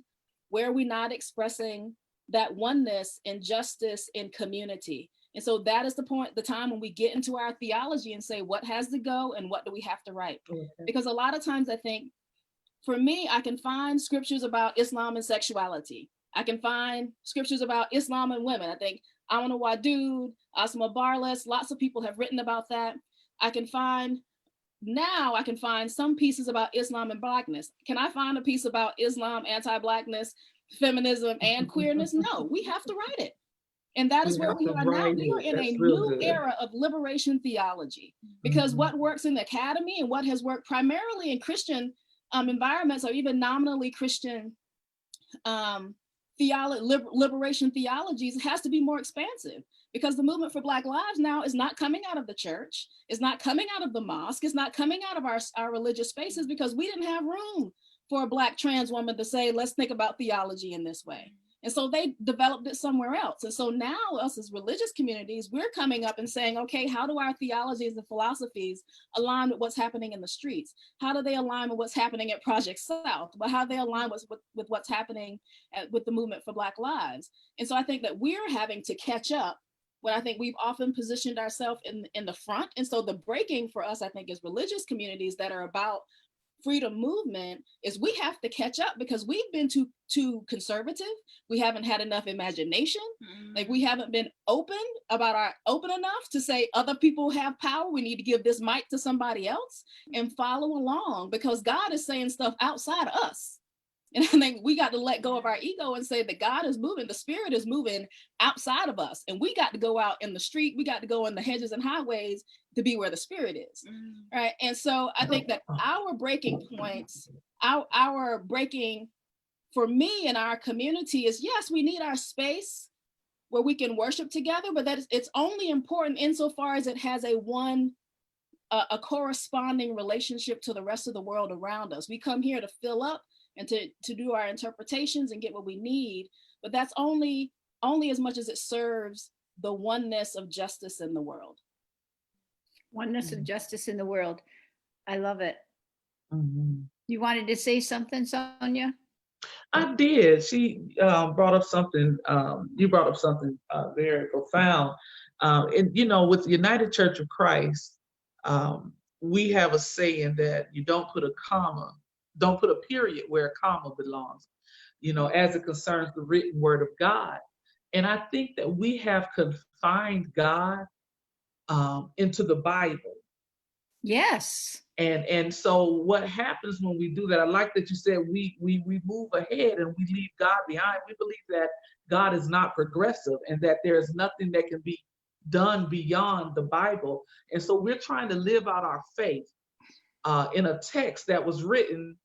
Where are we not expressing that oneness and justice in community? And so that is the time when we get into our theology and say, what has to go and what do we have to write? Because a lot of times I think, for me, I can find scriptures about Islam and sexuality. I can find scriptures about Islam and women. I think Amina Wadud, Asma Barless, lots of people have written about that. I can find some pieces about Islam and Blackness. Can I find a piece about Islam, anti-Blackness, feminism, and queerness? No, we have to write it. And that is where we are now. We are in a new era of liberation theology, because what works in the academy and what has worked primarily in Christian environments or even nominally Christian liberation theologies has to be more expansive, because the movement for Black lives now is not coming out of the church, is not coming out of the mosque, is not coming out of our religious spaces, because we didn't have room for a Black trans woman to say, let's think about theology in this way. And so they developed it somewhere else. And so now us as religious communities, we're coming up and saying, okay, how do our theologies and philosophies align with what's happening in the streets? How do they align with what's happening at Project South? But how do they align with what's happening with the movement for Black lives? And so I think that we're having to catch up when I think we've often positioned ourselves in the front. And so the breaking for us, I think, is religious communities that are about freedom movement, is we have to catch up, because we've been too conservative. We haven't had enough imagination. Like, we haven't been open enough to say other people have power. We need to give this mic to somebody else and follow along, because God is saying stuff outside of us. And I think we got to let go of our ego and say that God is moving, the spirit is moving outside of us. And we got to go out in the street, we got to go in the hedges and highways to be where the spirit is. Right. And so I think that our breaking points, our breaking for me and our community is, yes, we need our space where we can worship together, but that it's only important insofar as it has a corresponding relationship to the rest of the world around us. We come here to fill up and to do our interpretations and get what we need, but that's only as much as it serves the oneness of justice in the world. Oneness of justice in the world. I love it. You wanted to say something, Sonja? I did. She brought up something, you brought up something very profound. And, you know, with the United Church of Christ, we have a saying that you don't put a period where a comma belongs, you know, as it concerns the written word of God. And I think that we have confined God into the Bible. Yes. And so what happens when we do that? I like that you said we move ahead and we leave God behind. We believe that God is not progressive and that there is nothing that can be done beyond the Bible. And so we're trying to live out our faith in a text that was written,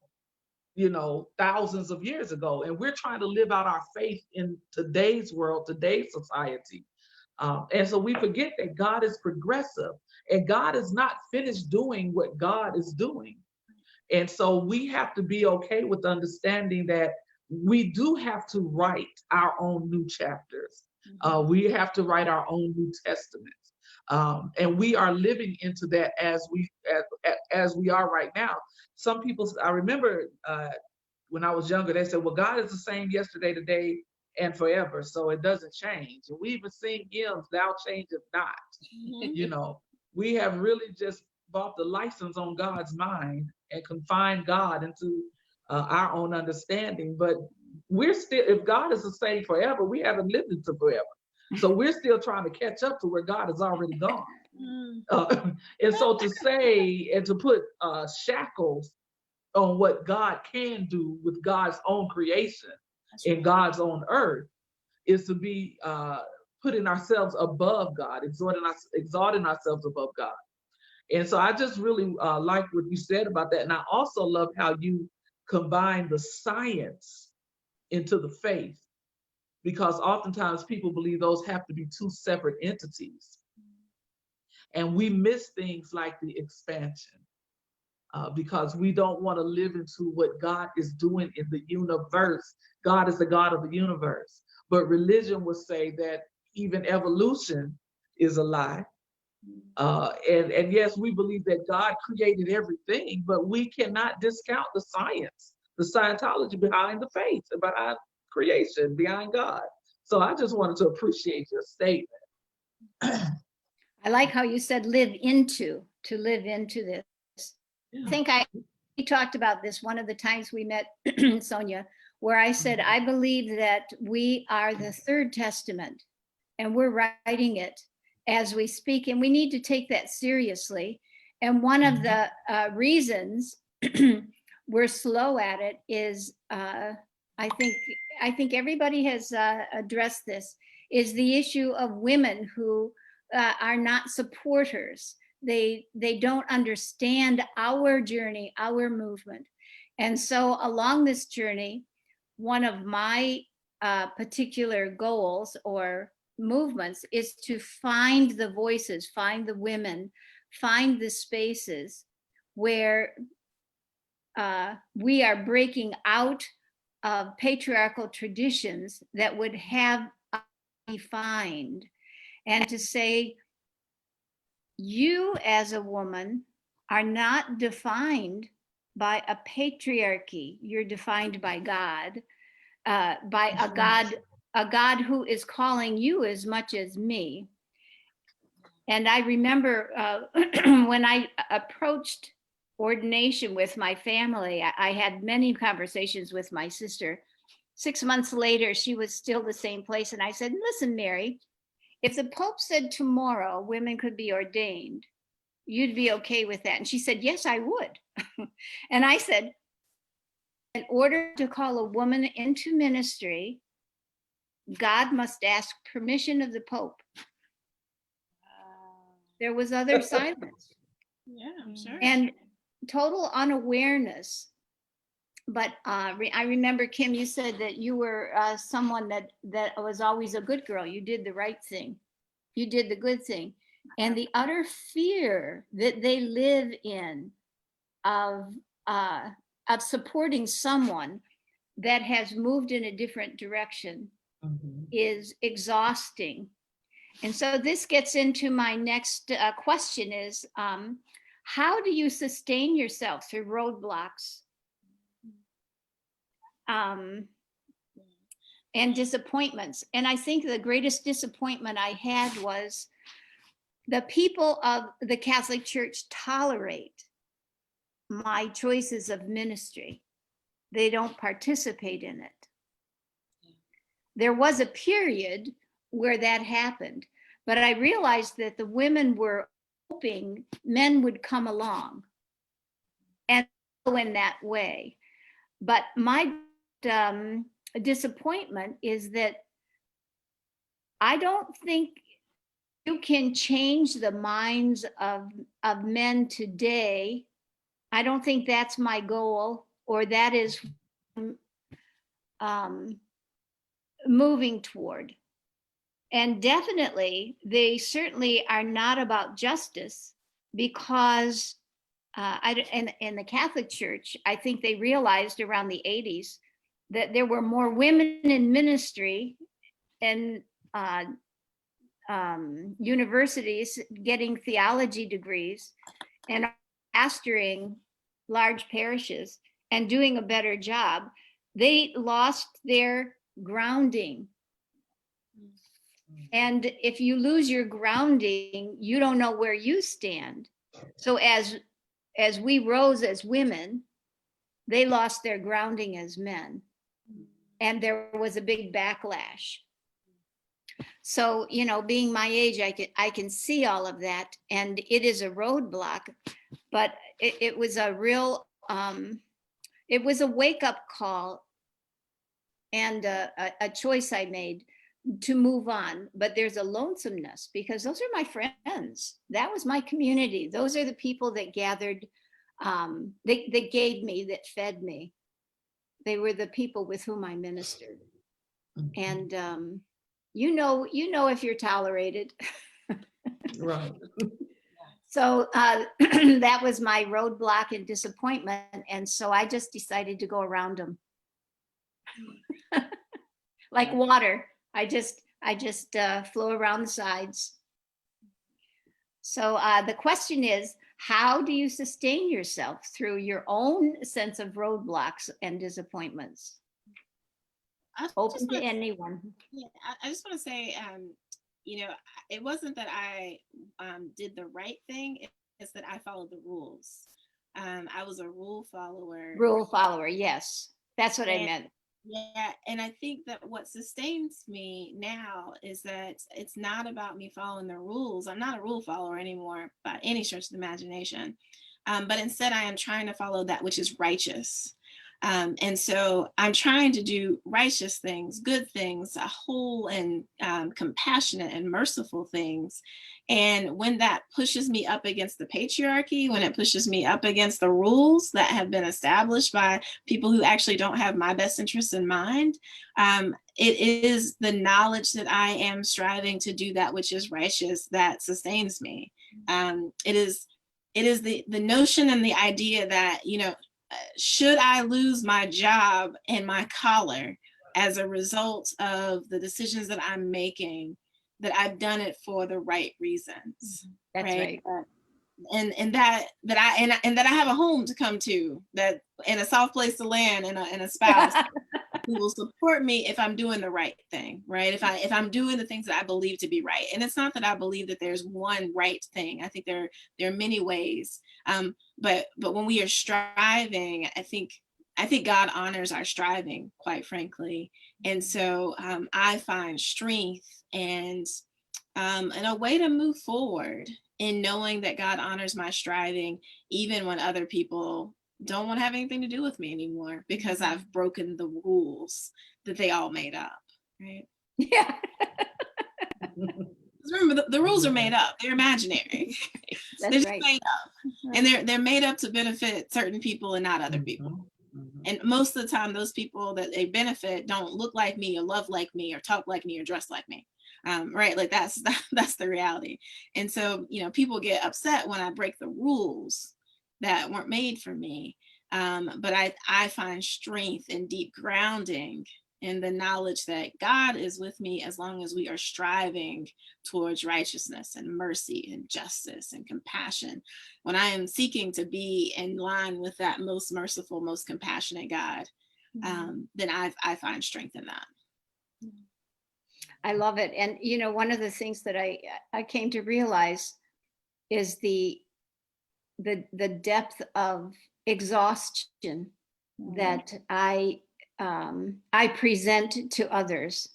you know, thousands of years ago. And we're trying to live out our faith in today's world, today's society. And so we forget that God is progressive and God is not finished doing what God is doing. And so we have to be okay with understanding that we do have to write our own new chapters. We have to write our own New Testaments. And we are living into that as we are right now. Some people, I remember when I was younger, they said, well, God is the same yesterday, today, and forever, so it doesn't change. And we even sing hymns, thou changeth not. You know, we have really just bought the license on God's mind and confined God into our own understanding. But we're still, if God is the same forever, we haven't lived into forever. So we're still trying to catch up to where God has already gone. And so to say and to put shackles on what God can do with God's own creation in God's own earth is to be putting ourselves above God, exalting ourselves above God. And so I just really like what you said about that. And I also love how you combine the science into the faith, because oftentimes people believe those have to be two separate entities. And we miss things like the expansion because we don't want to live into what God is doing in the universe. God is the God of the universe. But religion would say that even evolution is a lie. And yes, we believe that God created everything, but we cannot discount the science, the Scientology behind the faith, behind creation, behind God. So I just wanted to appreciate your statement. I like how you said to live into this. I think we talked about this one of the times we met, Sonja, where I said, I believe that we are the third testament and we're writing it as we speak, and we need to take that seriously. And one of the reasons we're slow at it is, I think everybody has addressed this, is the issue of women who are not supporters. They don't understand our journey, our movement. And so along this journey, one of my particular goals or movements is to find the voices, find the women, find the spaces where we are breaking out of patriarchal traditions that would have us defined, and to say, you as a woman are not defined by a patriarchy. You're defined by God, by a God who is calling you as much as me. And I remember when I approached ordination with my family, I had many conversations with my sister. 6 months later, she was still the same place. And I said, listen, Mary, if the Pope said tomorrow women could be ordained, you'd be okay with that? And she said, yes, I would. And I said, in order to call a woman into ministry, God must ask permission of the Pope. There was other silence. Yeah, I'm sure. And total unawareness. But I remember, Kim, you said that you were someone that was always a good girl. You did the right thing. You did the good thing. And the utter fear that they live in of supporting someone that has moved in a different direction is exhausting. And so this gets into my next question is, how do you sustain yourself through roadblocks and disappointments? And I think the greatest disappointment I had was the people of the Catholic Church tolerate my choices of ministry. They don't participate in it. There was a period where that happened, but I realized that the women were hoping men would come along and go in that way. But my disappointment is that I don't think you can change the minds of men today. I don't think that's my goal, or that is moving toward. And definitely, they certainly are not about justice, because in the Catholic Church, I think they realized around the 80s that there were more women in ministry and universities getting theology degrees, and pastoring large parishes and doing a better job, they lost their grounding. And if you lose your grounding, you don't know where you stand. So as we rose as women, they lost their grounding as men. And there was a big backlash. So, you know, being my age, I can see all of that, and it is a roadblock, but it was a real, it was a wake-up call and a choice I made to move on. But there's a lonesomeness because those are my friends. That was my community. Those are the people that gathered, that gave me, that fed me. They were the people with whom I ministered. And you know if you're tolerated. Right. So that was my roadblock and disappointment. And so I just decided to go around them. Like water. I just flow around the sides. So the question is, how do you sustain yourself through your own sense of roadblocks and disappointments? Open to anyone. Yeah, I just want to say, you know, it wasn't that I did the right thing. It's that I followed the rules. I was a rule follower. Rule follower, yes. That's what I meant. Yeah, and I think that what sustains me now is that it's not about me following the rules. I'm not a rule follower anymore by any stretch of the imagination. But instead, I am trying to follow that which is righteous. And so I'm trying to do righteous things, good things, whole and compassionate and merciful things. And when that pushes me up against the patriarchy, when it pushes me up against the rules that have been established by people who actually don't have my best interests in mind, it is the knowledge that I am striving to do that which is righteous that sustains me. It is the notion and the idea that, you know, should I lose my job and my collar as a result of the decisions that I'm making, that I've done it for the right reasons. That's right. And that I have a home to come to, that, and a soft place to land, and a spouse who will support me if I'm doing the right thing, right? If I'm doing the things that I believe to be right. And it's not that I believe that there's one right thing. I think there are many ways. But when we are striving, I think God honors our striving, quite frankly. And so I find strength and a way to move forward in knowing that God honors my striving, even when other people don't want to have anything to do with me anymore, because I've broken the rules that they all made up, right? Yeah. Remember, the rules are made up. They're imaginary. They're just right. made up. And they're made up to benefit certain people and not other people. And most of the time, those people that they benefit don't look like me or love like me or talk like me or dress like me. Right? Like that's the reality. And so, you know, people get upset when I break the rules that weren't made for me. But I find strength and deep grounding in the knowledge that God is with me as long as we are striving towards righteousness and mercy and justice and compassion. When I am seeking to be in line with that most merciful, most compassionate God, then I find strength in that. I love it. And, you know, one of the things that I came to realize is the depth of exhaustion that I present to others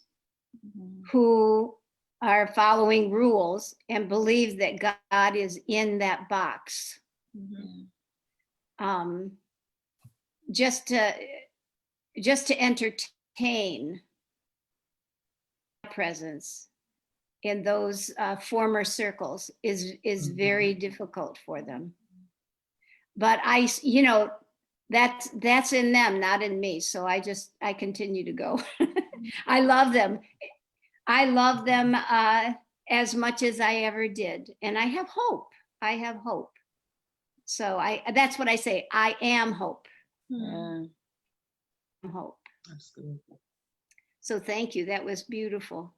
who are following rules and believe that God is in that box. Just to entertain presence in those former circles is very difficult for them. But you know, that's in them, not in me. So I continue to go. I love them. I love them as much as I ever did. And I have hope. I have hope. So that's what I say. I am hope. Hope. That's good. So thank you. That was beautiful.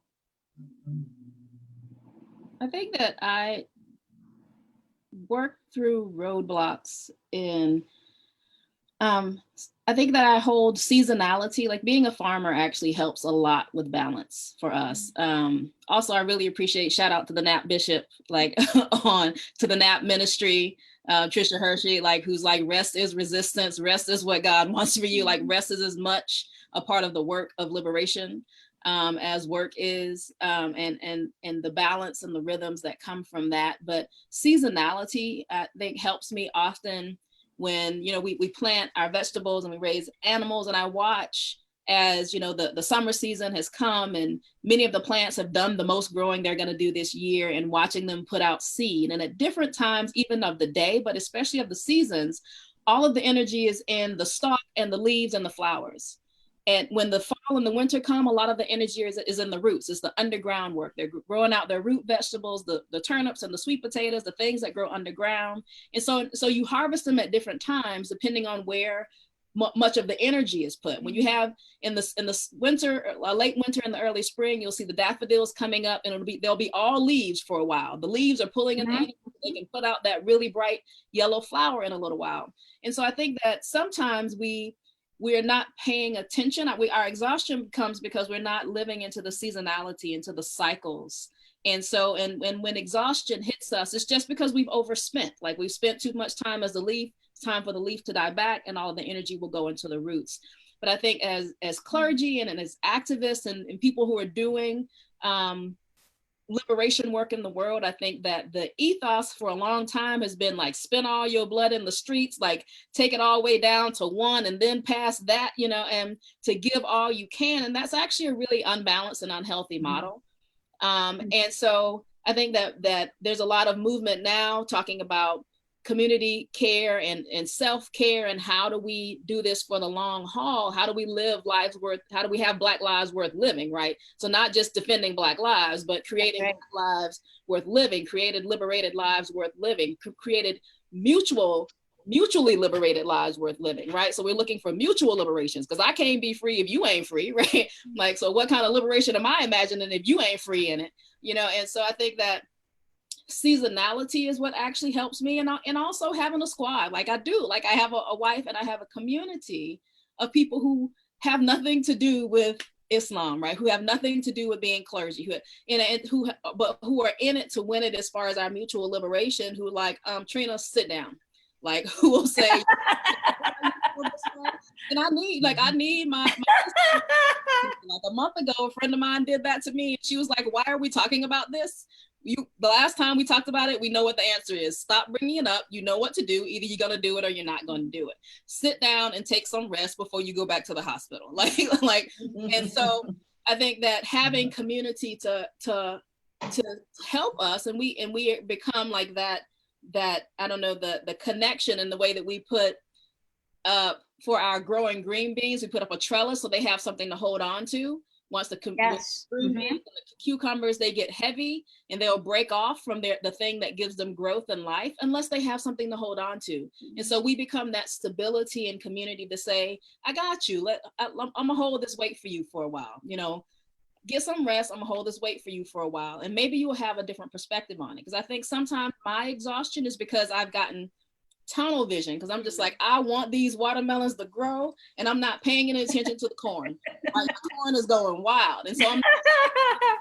I think that I worked through roadblocks in, I think that I hold seasonality, like being a farmer actually helps a lot with balance for us. Also, I really appreciate, shout out to the NAP Bishop, like on to the NAP ministry, Trisha Hershey, like who's like, rest is resistance, rest is what God wants for you. Like rest is as much a part of the work of liberation as work is, and the balance and the rhythms that come from that. But seasonality, I think, helps me often when, you know, we plant our vegetables and we raise animals, and I watch as, you know, the summer season has come and many of the plants have done the most growing they're going to do this year, and watching them put out seed. And at different times, even of the day, but especially of the seasons, all of the energy is in the stalk and the leaves and the flowers. And when the fall and the winter come, a lot of the energy is in the roots. It's the underground work. They're growing out their root vegetables, the turnips and the sweet potatoes, the things that grow underground. And so you harvest them at different times, depending on where much of the energy is put. When you have in the winter, late winter and the early spring, you'll see the daffodils coming up, and they'll be all leaves for a while. The leaves are pulling in the energy. They can put out that really bright yellow flower in a little while. And so I think that sometimes we're not paying attention. Our exhaustion comes because we're not living into the seasonality, into the cycles. And so, and when exhaustion hits us, it's just because we've overspent. Like we've spent too much time as the leaf. It's time for the leaf to die back, and all of the energy will go into the roots. But I think as clergy and as activists and people who are doing liberation work in the world, I think that the ethos for a long time has been like, spend all your blood in the streets, like take it all the way down to one and then past that, you know, and to give all you can. And that's actually a really unbalanced and unhealthy model. And so I think that there's a lot of movement now talking about community care and self-care, and how do we do this for the long haul? How do we live lives worth, how do we have Black lives worth living, right? So not just defending Black lives, but creating Black lives worth living, created liberated lives worth living, created mutually liberated lives worth living, right? So we're looking for mutual liberations, because I can't be free if you ain't free, right? Like, so what kind of liberation am I imagining if you ain't free in it, you know? And so I think that seasonality is what actually helps me, and also having a squad like I do. Like I have a wife, and I have a community of people who have nothing to do with Islam, right? Who have nothing to do with being clergy, who are in it to win it as far as our mutual liberation, who like, Trina, sit down. Like, who will say, and I need my like a month ago, a friend of mine did that to me. She was like, why are we talking about this? The last time we talked about it, we know what the answer is. Stop bringing it up. You know what to do. Either you're going to do it or you're not going to do it. Sit down and take some rest before you go back to the hospital. And so I think that having community to help us, and we become like that, I don't know, the connection in the way that we put for our growing green beans, we put up a trellis so they have something to hold on to. Once the green beans and the cucumbers, they get heavy and they'll break off from the thing that gives them growth and life, unless they have something to hold on to. And so we become that stability and community to say, I got you. I'm gonna hold this weight for you for a while. You know, get some rest. I'm gonna hold this weight for you for a while. And maybe you will have a different perspective on it. Because I think sometimes my exhaustion is because I've gotten tunnel vision, because I'm just like, I want these watermelons to grow, and I'm not paying any attention to the corn. Like, the corn is going wild, and so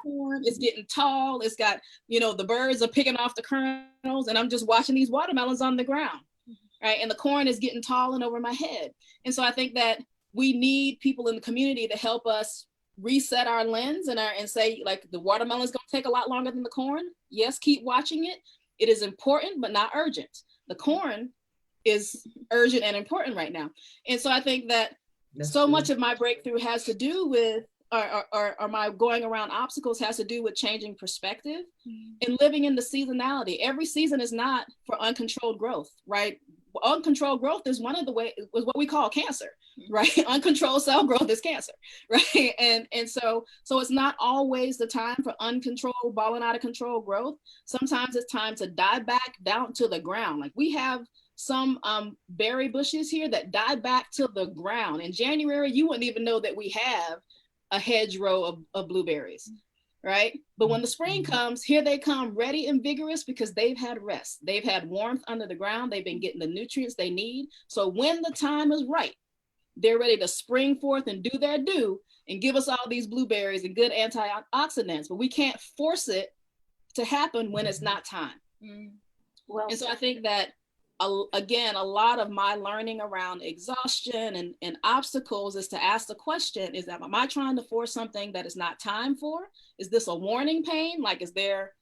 corn is getting tall. It's got, you know, the birds are picking off the kernels, and I'm just watching these watermelons on the ground, right? And the corn is getting tall and over my head. And so I think that we need people in the community to help us reset our lens and say, like, the watermelon is going to take a lot longer than the corn. Yes, keep watching it. It is important, but not urgent. The corn is urgent and important right now. And so I think that much of my breakthrough has to do with, or my going around obstacles has to do with changing perspective and living in the seasonality. Every season is not for uncontrolled growth, right? Uncontrolled growth is one of the ways, was what we call cancer, right? Uncontrolled cell growth is cancer, right? And so it's not always the time for uncontrolled, balling out of control growth. Sometimes it's time to die back down to the ground. Like, we have some berry bushes here that die back to the ground. In January, you wouldn't even know that we have a hedgerow of blueberries. right? But when the spring comes, here they come ready and vigorous because they've had rest. They've had warmth under the ground. They've been getting the nutrients they need. So when the time is right, they're ready to spring forth and do their due and give us all these blueberries and good antioxidants. But we can't force it to happen when it's not time. Well, and so I think that, again, a lot of my learning around exhaustion and obstacles is to ask the question, am I trying to force something that is not time for? Is this a warning pain? Like, is there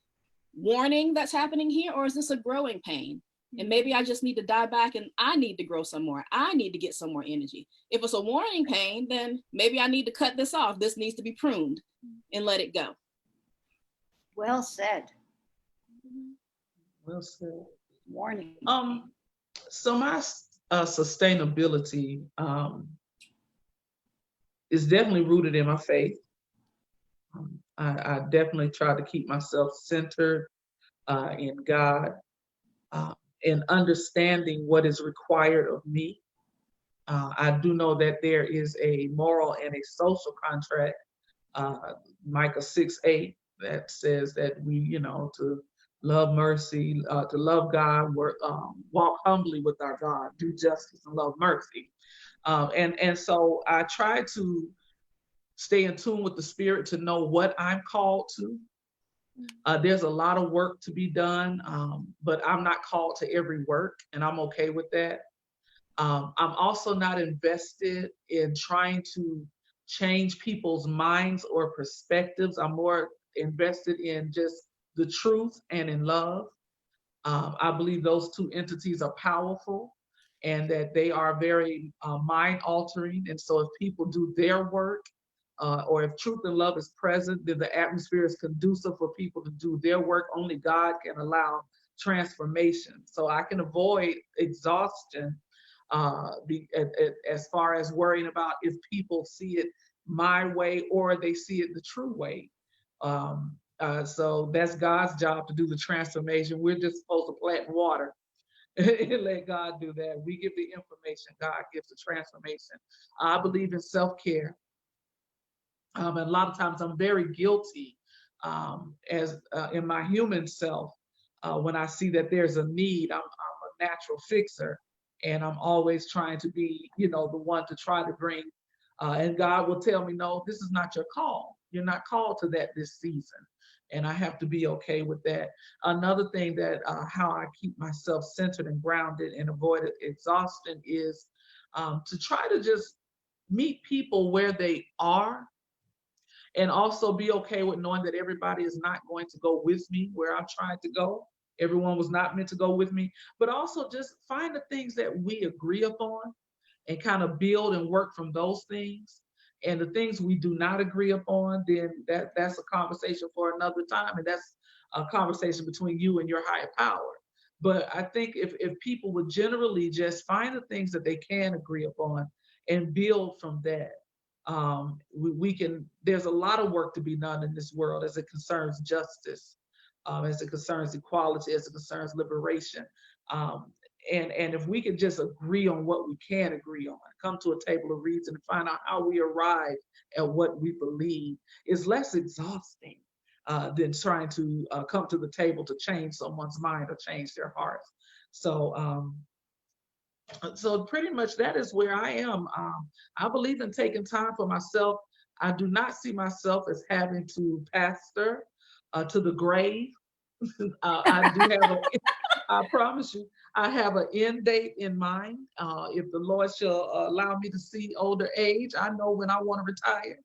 warning that's happening here? Or is this a growing pain? And maybe I just need to die back and I need to grow some more. I need to get some more energy. If it's a warning pain, then maybe I need to cut this off. This needs to be pruned and let it go. well said. Well said. Warning. So my sustainability is definitely rooted in my faith. I definitely try to keep myself centered in God, in understanding what is required of me. I do know that there is a moral and a social contract, Micah 6:8, that says that we, to love mercy, to love God, walk humbly with our God, do justice and love mercy. And so I try to stay in tune with the Spirit to know what I'm called to. There's a lot of work to be done, but I'm not called to every work, and I'm okay with that. I'm also not invested in trying to change people's minds or perspectives. I'm more invested in just the truth and in love. I believe those two entities are powerful and that they are very mind altering. And so if people do their work, or if truth and love is present, then the atmosphere is conducive for people to do their work. Only God can allow transformation. So I can avoid exhaustion as far as worrying about if people see it my way or they see it the true way. So that's God's job to do the transformation. We're just supposed to plant and water and let God do that. We give the information, God gives the transformation. I believe in self-care. And a lot of times I'm very guilty as in my human self. When I see that there's a need, I'm a natural fixer, and I'm always trying to be, the one to try to bring. And God will tell me, no, this is not your call. You're not called to that this season. And I have to be okay with that. Another thing that how I keep myself centered and grounded and avoid exhaustion is to try to just meet people where they are, and also be okay with knowing that everybody is not going to go with me where I'm trying to go. Everyone was not meant to go with me, but also just find the things that we agree upon and kind of build and work from those things. And the things we do not agree upon, then that's a conversation for another time. And that's a conversation between you and your higher power. But I think if people would generally just find the things that they can agree upon and build from that, we can, there's a lot of work to be done in this world as it concerns justice, as it concerns equality, as it concerns liberation. And if we can just agree on what we can agree on, come to a table of reason and find out how we arrive at what we believe, is less exhausting than trying to come to the table to change someone's mind or change their hearts. So pretty much that is where I am. I believe in taking time for myself. I do not see myself as having to pastor to the grave. I do have I promise you, I have an end date in mind. If the Lord shall allow me to see older age, I know when I want to retire.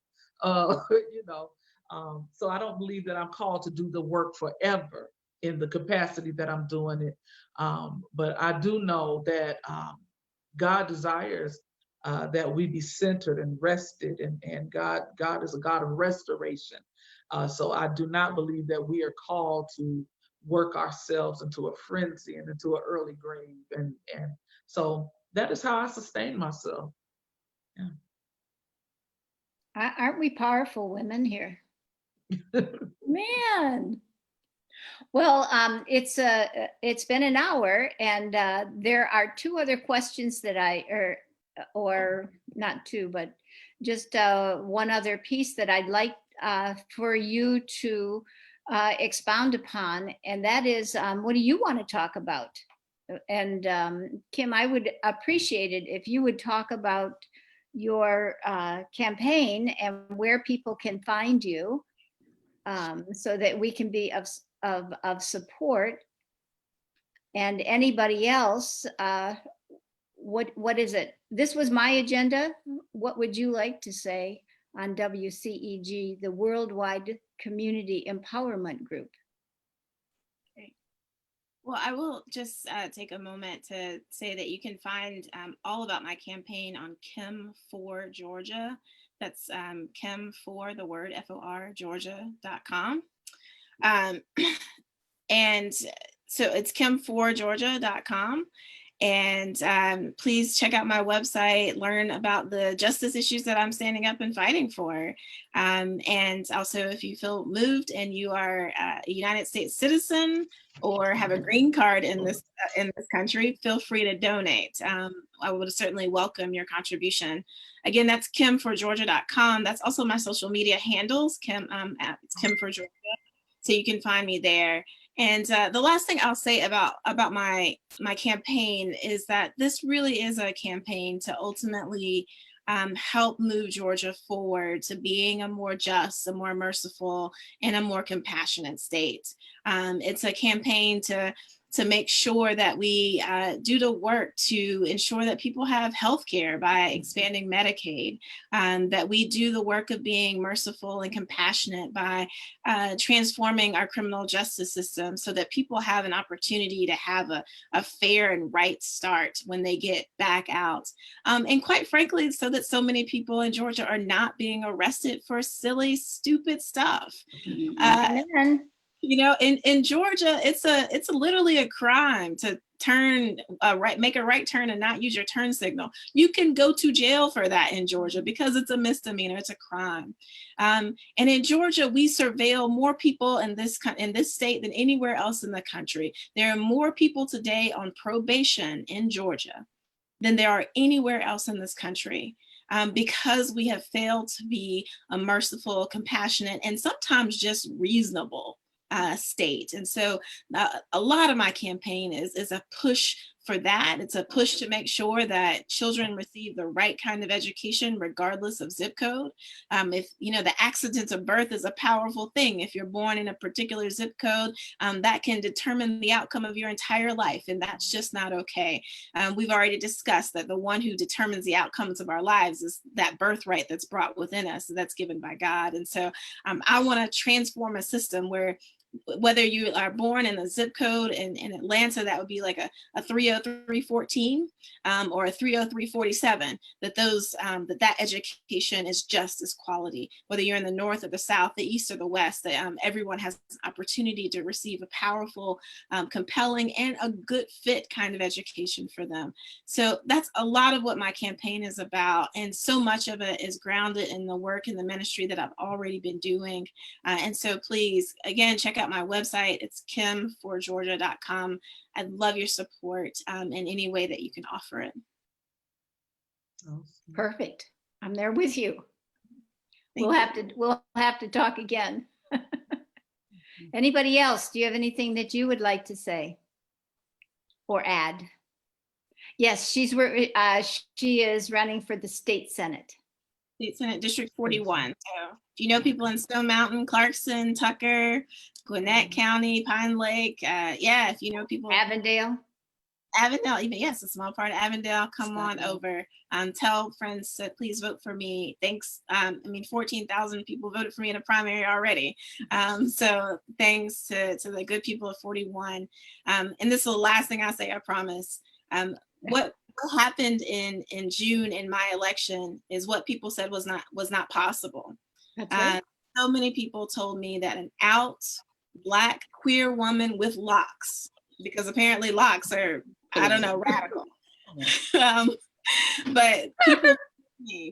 So I don't believe that I'm called to do the work forever in the capacity that I'm doing it. But I do know that God desires that we be centered and rested, and God is a God of restoration. So I do not believe that we are called to work ourselves into a frenzy and into an early grave. And so that is how I sustain myself. Yeah. Aren't we powerful women here? Man. Well, it's been an hour, and there are two other questions that or not two, but just one other piece that I'd like for you to expound upon, and that is, what do you want to talk about? And Kim, I would appreciate it if you would talk about your campaign and where people can find you, so that we can be of support. And anybody else, what is it? This was my agenda. What would you like to say on WCEG, the Worldwide Community Empowerment Group? Well, I will just take a moment to say that you can find all about my campaign on Kim for Georgia. That's Kim for the word FOR Georgia.com. And so it's kimforgeorgia.com. And please check out my website, learn about the justice issues that I'm standing up and fighting for. And also, if you feel moved and you are a United States citizen or have a green card in this country, feel free to donate. I would certainly welcome your contribution. Again, that's kimforgeorgia.com. That's also my social media handles, it's Kim for Georgia. So you can find me there. And the last thing I'll say about my campaign is that this really is a campaign to ultimately help move Georgia forward to being a more just, a more merciful, and a more compassionate state. It's a campaign to make sure that we do the work to ensure that people have health care by expanding Medicaid, that we do the work of being merciful and compassionate by transforming our criminal justice system so that people have an opportunity to have a fair and right start when they get back out. And quite frankly, so that so many people in Georgia are not being arrested for silly, stupid stuff. You know, in Georgia, it's literally a crime to make a right turn and not use your turn signal. You can go to jail for that in Georgia because it's a misdemeanor, it's a crime. And in Georgia, we surveil more people in this state than anywhere else in the country. There are more people today on probation in Georgia than there are anywhere else in this country. Because we have failed to be a merciful, compassionate, and sometimes just reasonable state. And so a lot of my campaign is a push for that. It's a push to make sure that children receive the right kind of education regardless of zip code. If you know, the accident of birth is a powerful thing. If you're born in a particular zip code, that can determine the outcome of your entire life, and that's just not okay. We've already discussed that the one who determines the outcomes of our lives is that birthright that's brought within us, that's given by God. And so I want to transform a system where whether you are born in a zip code in Atlanta, that would be like a 30314 or a 30347, that education is just as quality, whether you're in the north or the south, the east or the west, that everyone has an opportunity to receive a powerful, compelling, and a good fit kind of education for them. So that's a lot of what my campaign is about. And so much of it is grounded in the work and the ministry that I've already been doing. And so please, again, check out my website. It's kimforgeorgia.com. I'd love your support in any way that you can offer it. Perfect. I'm there with you. We'll have to talk again. Anybody else? Do you have anything that you would like to say or add? Yes, she is running for the state Senate. State Senate District 41. So if you know people in Stone Mountain, Clarkson, Tucker, Gwinnett County, Pine Lake, if you know people. Avondale, even, yes, a small part of Avondale, come on over. Tell friends to please vote for me. Thanks. 14,000 people voted for me in a primary already. So thanks to the good people of 41. And this is the last thing I'll say, I promise. What happened in June in my election is what people said was not possible. That's right. So many people told me that an out Black queer woman with locks, because apparently locks are, I don't know, radical. But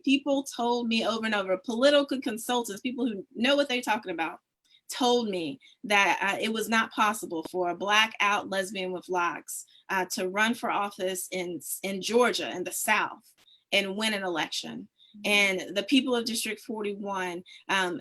people told me over and over, political consultants, people who know what they're talking about, told me that it was not possible for a Black out lesbian with locks to run for office in Georgia, in the South, and win an election. And the people of District 41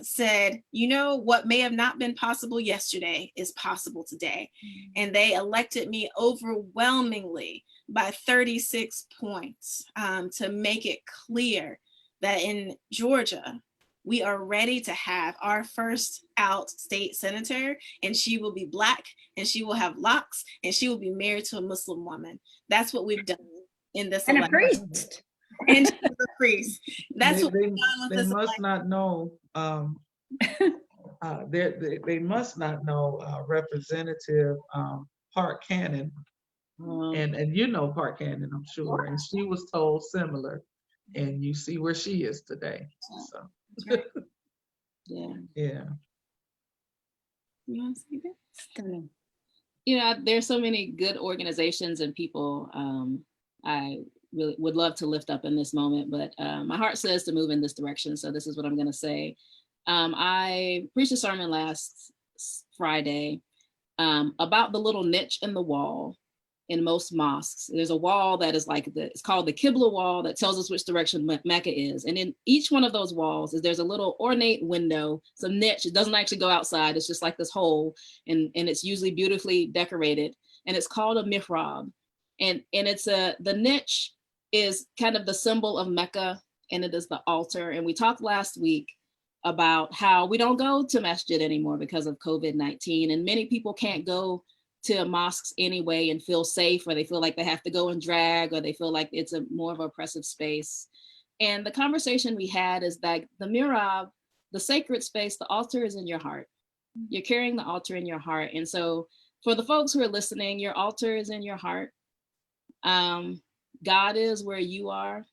said, you know, what may have not been possible yesterday is possible today. And they elected me overwhelmingly by 36 points to make it clear that in Georgia, we are ready to have our first out state senator, and she will be Black, and she will have locks, and she will be married to a Muslim woman. That's what we've done in this And a election. priest. And she's a priest. That's what we've done with they this must election. not know. They must not know Representative Park Cannon, and you know Park Cannon, I'm sure, and she was told similar, and you see where she is today. So That's right. Yeah. yeah. You want to say that? Stunning. You know, there's so many good organizations and people I really would love to lift up in this moment, but my heart says to move in this direction. So this is what I'm going to say. I preached a sermon last Friday about the little niche in the wall in most mosques. There's a wall that is like it's called the Qibla wall that tells us which direction Mecca is. And in each one of those walls there's a little ornate window, it's a niche. It doesn't actually go outside. It's just like this hole, and it's usually beautifully decorated. And it's called a mihrab. And it's the niche is kind of the symbol of Mecca, and it is the altar. And we talked last week about how we don't go to masjid anymore because of COVID-19, and many people can't go to mosques anyway and feel safe, or they feel like they have to go and drag, or they feel like it's a more of an oppressive space. And the conversation we had is that the mihrab, the sacred space, the altar is in your heart. You're carrying the altar in your heart. And so for the folks who are listening, your altar is in your heart. God is where you are.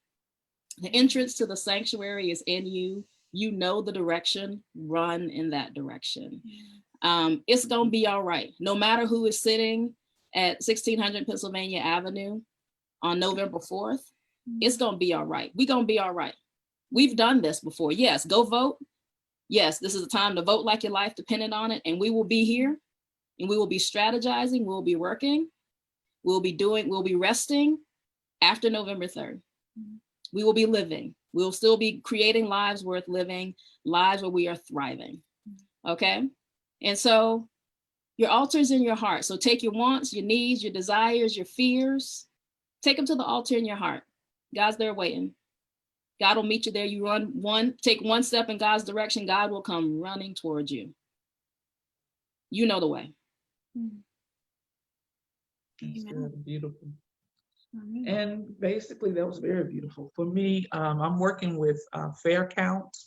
The entrance to the sanctuary is in you. You know the direction, run in that direction. It's gonna be all right. No matter who is sitting at 1600 Pennsylvania Avenue on November 4th, it's gonna be all right. We're gonna be all right. We've done this before. Yes, go vote. Yes, this is a time to vote like your life depended on it. And we will be here, and we will be strategizing, we'll be working, we'll be resting after November 3rd. We will be living. We'll still be creating lives worth living, lives where we are thriving. Okay? And so your altar's in your heart. So take your wants, your needs, your desires, your fears, take them to the altar in your heart. God's there waiting. God will meet you there. You take one step in God's direction, God will come running towards you. You know the way. That's very beautiful. And basically that was very beautiful. For me, I'm working with Fair Count,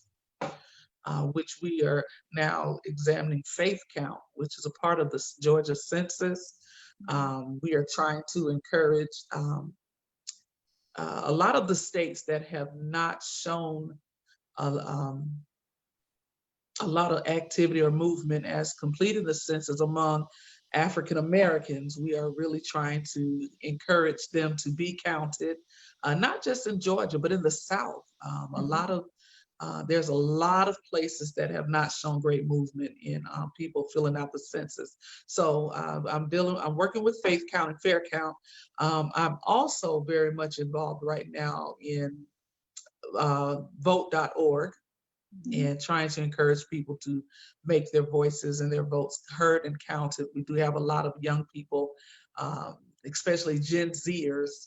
which we are now examining Faith Count, which is a part of the Georgia census. We are trying to encourage a lot of the states that have not shown a lot of activity or movement as completing the census among African Americans. We are really trying to encourage them to be counted, not just in Georgia, but in the South. There's a lot of places that have not shown great movement in people filling out the census. So I'm working with Faith Count and Fair Count. I'm also very much involved right now in vote.org. And trying to encourage people to make their voices and their votes heard and counted. We do have a lot of young people, especially Gen Zers,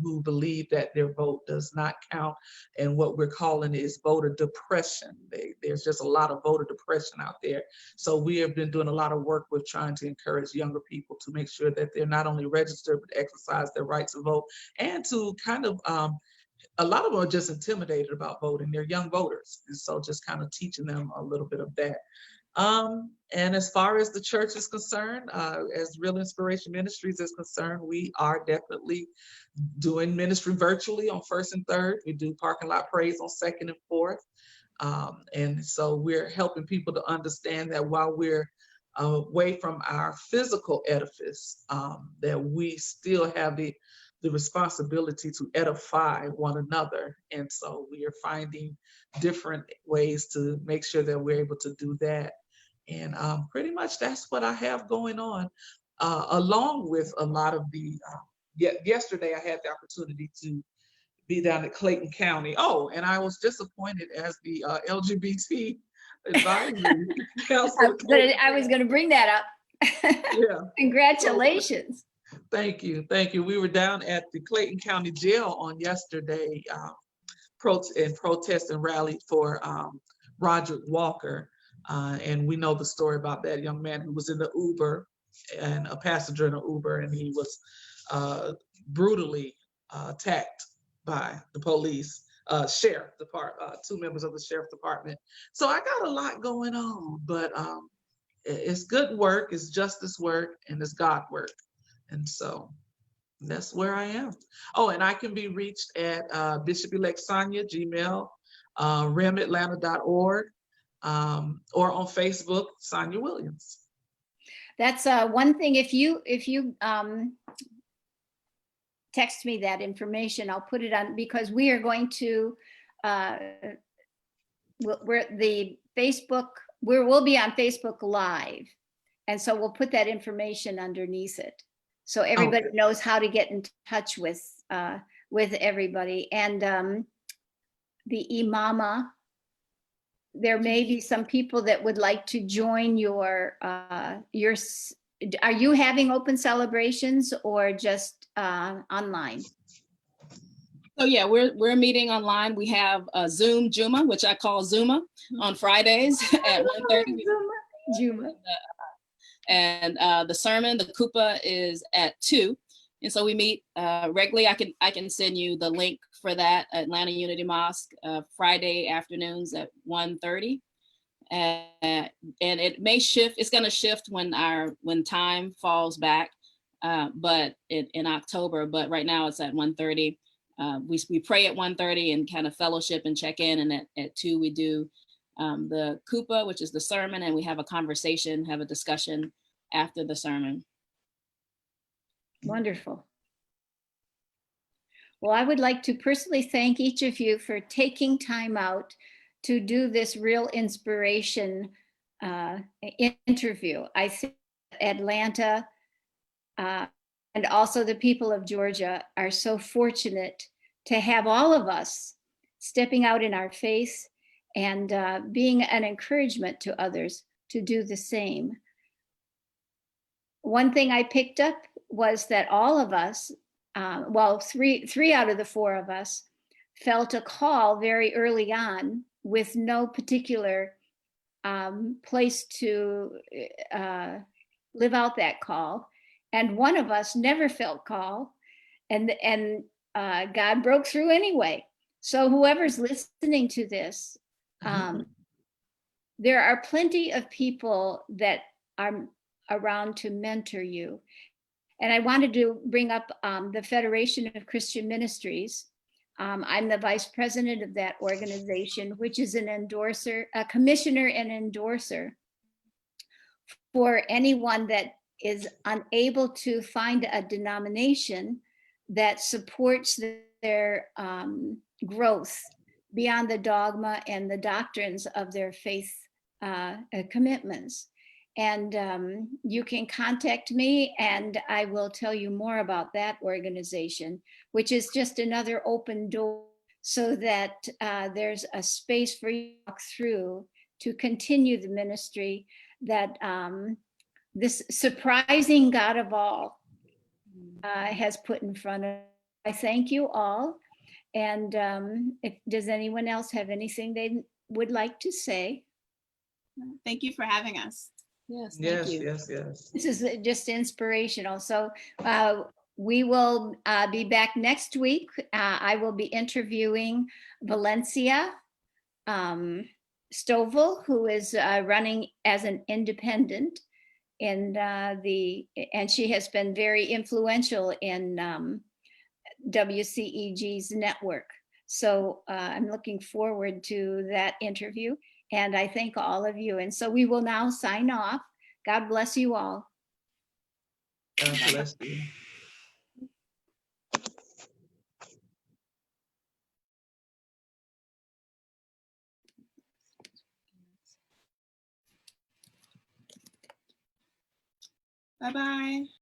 who believe that their vote does not count. And what we're calling is voter depression. There's just a lot of voter depression out there. So we have been doing a lot of work with trying to encourage younger people to make sure that they're not only registered, but exercise their right to vote, and to kind of, a lot of them are just intimidated about voting. They're young voters. And so just kind of teaching them a little bit of that. And as far as the church is concerned, as Real Inspiration Ministries is concerned, we are definitely doing ministry virtually on 1st and 3rd. We do parking lot praise on 2nd and 4th. And so we're helping people to understand that while we're away from our physical edifice, that we still have the responsibility to edify one another. And so we are finding different ways to make sure that we're able to do that. And pretty much that's what I have going on, along with a lot of the, yesterday I had the opportunity to be down at Clayton County. Oh, and I was just appointed as the LGBT advisory council. I was going to bring that up. Yeah. Congratulations. Thank you. Thank you. We were down at the Clayton County Jail on yesterday in protest and rally for Roderick Walker. And we know the story about that young man who was in the Uber and a passenger in an Uber, and he was brutally attacked by the police, sheriff department, two members of the sheriff department. So I got a lot going on, but it's good work, it's justice work, and it's God work. And so that's where I am. Oh, and I can be reached at Bishop-elect Sonja, Gmail, rematlanta.org, or on Facebook, Sonja Williams. That's one thing. If you text me that information, I'll put it on, because we are going to we'll be on Facebook Live, and so we'll put that information underneath it, so everybody knows how to get in touch with everybody. And the Imamah, there may be some people that would like to join your. Are you having open celebrations or just online? So yeah, we're meeting online. We have a Zoom Juma, which I call Zuma, on Fridays at 1:30. Juma. And the sermon, the Kupa, is at 2. And so we meet regularly. I can send you the link for that, Atlanta Unity Mosque, Friday afternoons at 1:30. And it may shift. It's going to shift when time falls back, but in October. But right now it's at 1:30. We pray at 1:30 and kind of fellowship and check in. And at 2 we do the Kupa, which is the sermon, and we have a conversation, have a discussion after the sermon. Wonderful. Well, I would like to personally thank each of you for taking time out to do this real inspiration interview. I think Atlanta and also the people of Georgia are so fortunate to have all of us stepping out in our faith and being an encouragement to others to do the same. One thing I picked up was that all of us, three out of the 4 of us, felt a call very early on with no particular place to live out that call. And one of us never felt call, and God broke through anyway. So whoever's listening to this, there are plenty of people that are around to mentor you. And I wanted to bring up the Federation of Christian Ministries. I'm the vice president of that organization, which is an endorser, a commissioner and endorser for anyone that is unable to find a denomination that supports their growth beyond the dogma and the doctrines of their faith commitments. And you can contact me and I will tell you more about that organization, which is just another open door so that there's a space for you to walk through to continue the ministry that this surprising God of all has put in front of us. I thank you all. And does anyone else have anything they would like to say? Thank you for having us. Yes, thank you. Yes. This is just inspirational. So we will be back next week. I will be interviewing Valencia Stovall, who is running as an independent and she has been very influential in WCEG's network. So I'm looking forward to that interview, and I thank all of you. And so we will now sign off. God bless you all. God bless you. Bye-bye.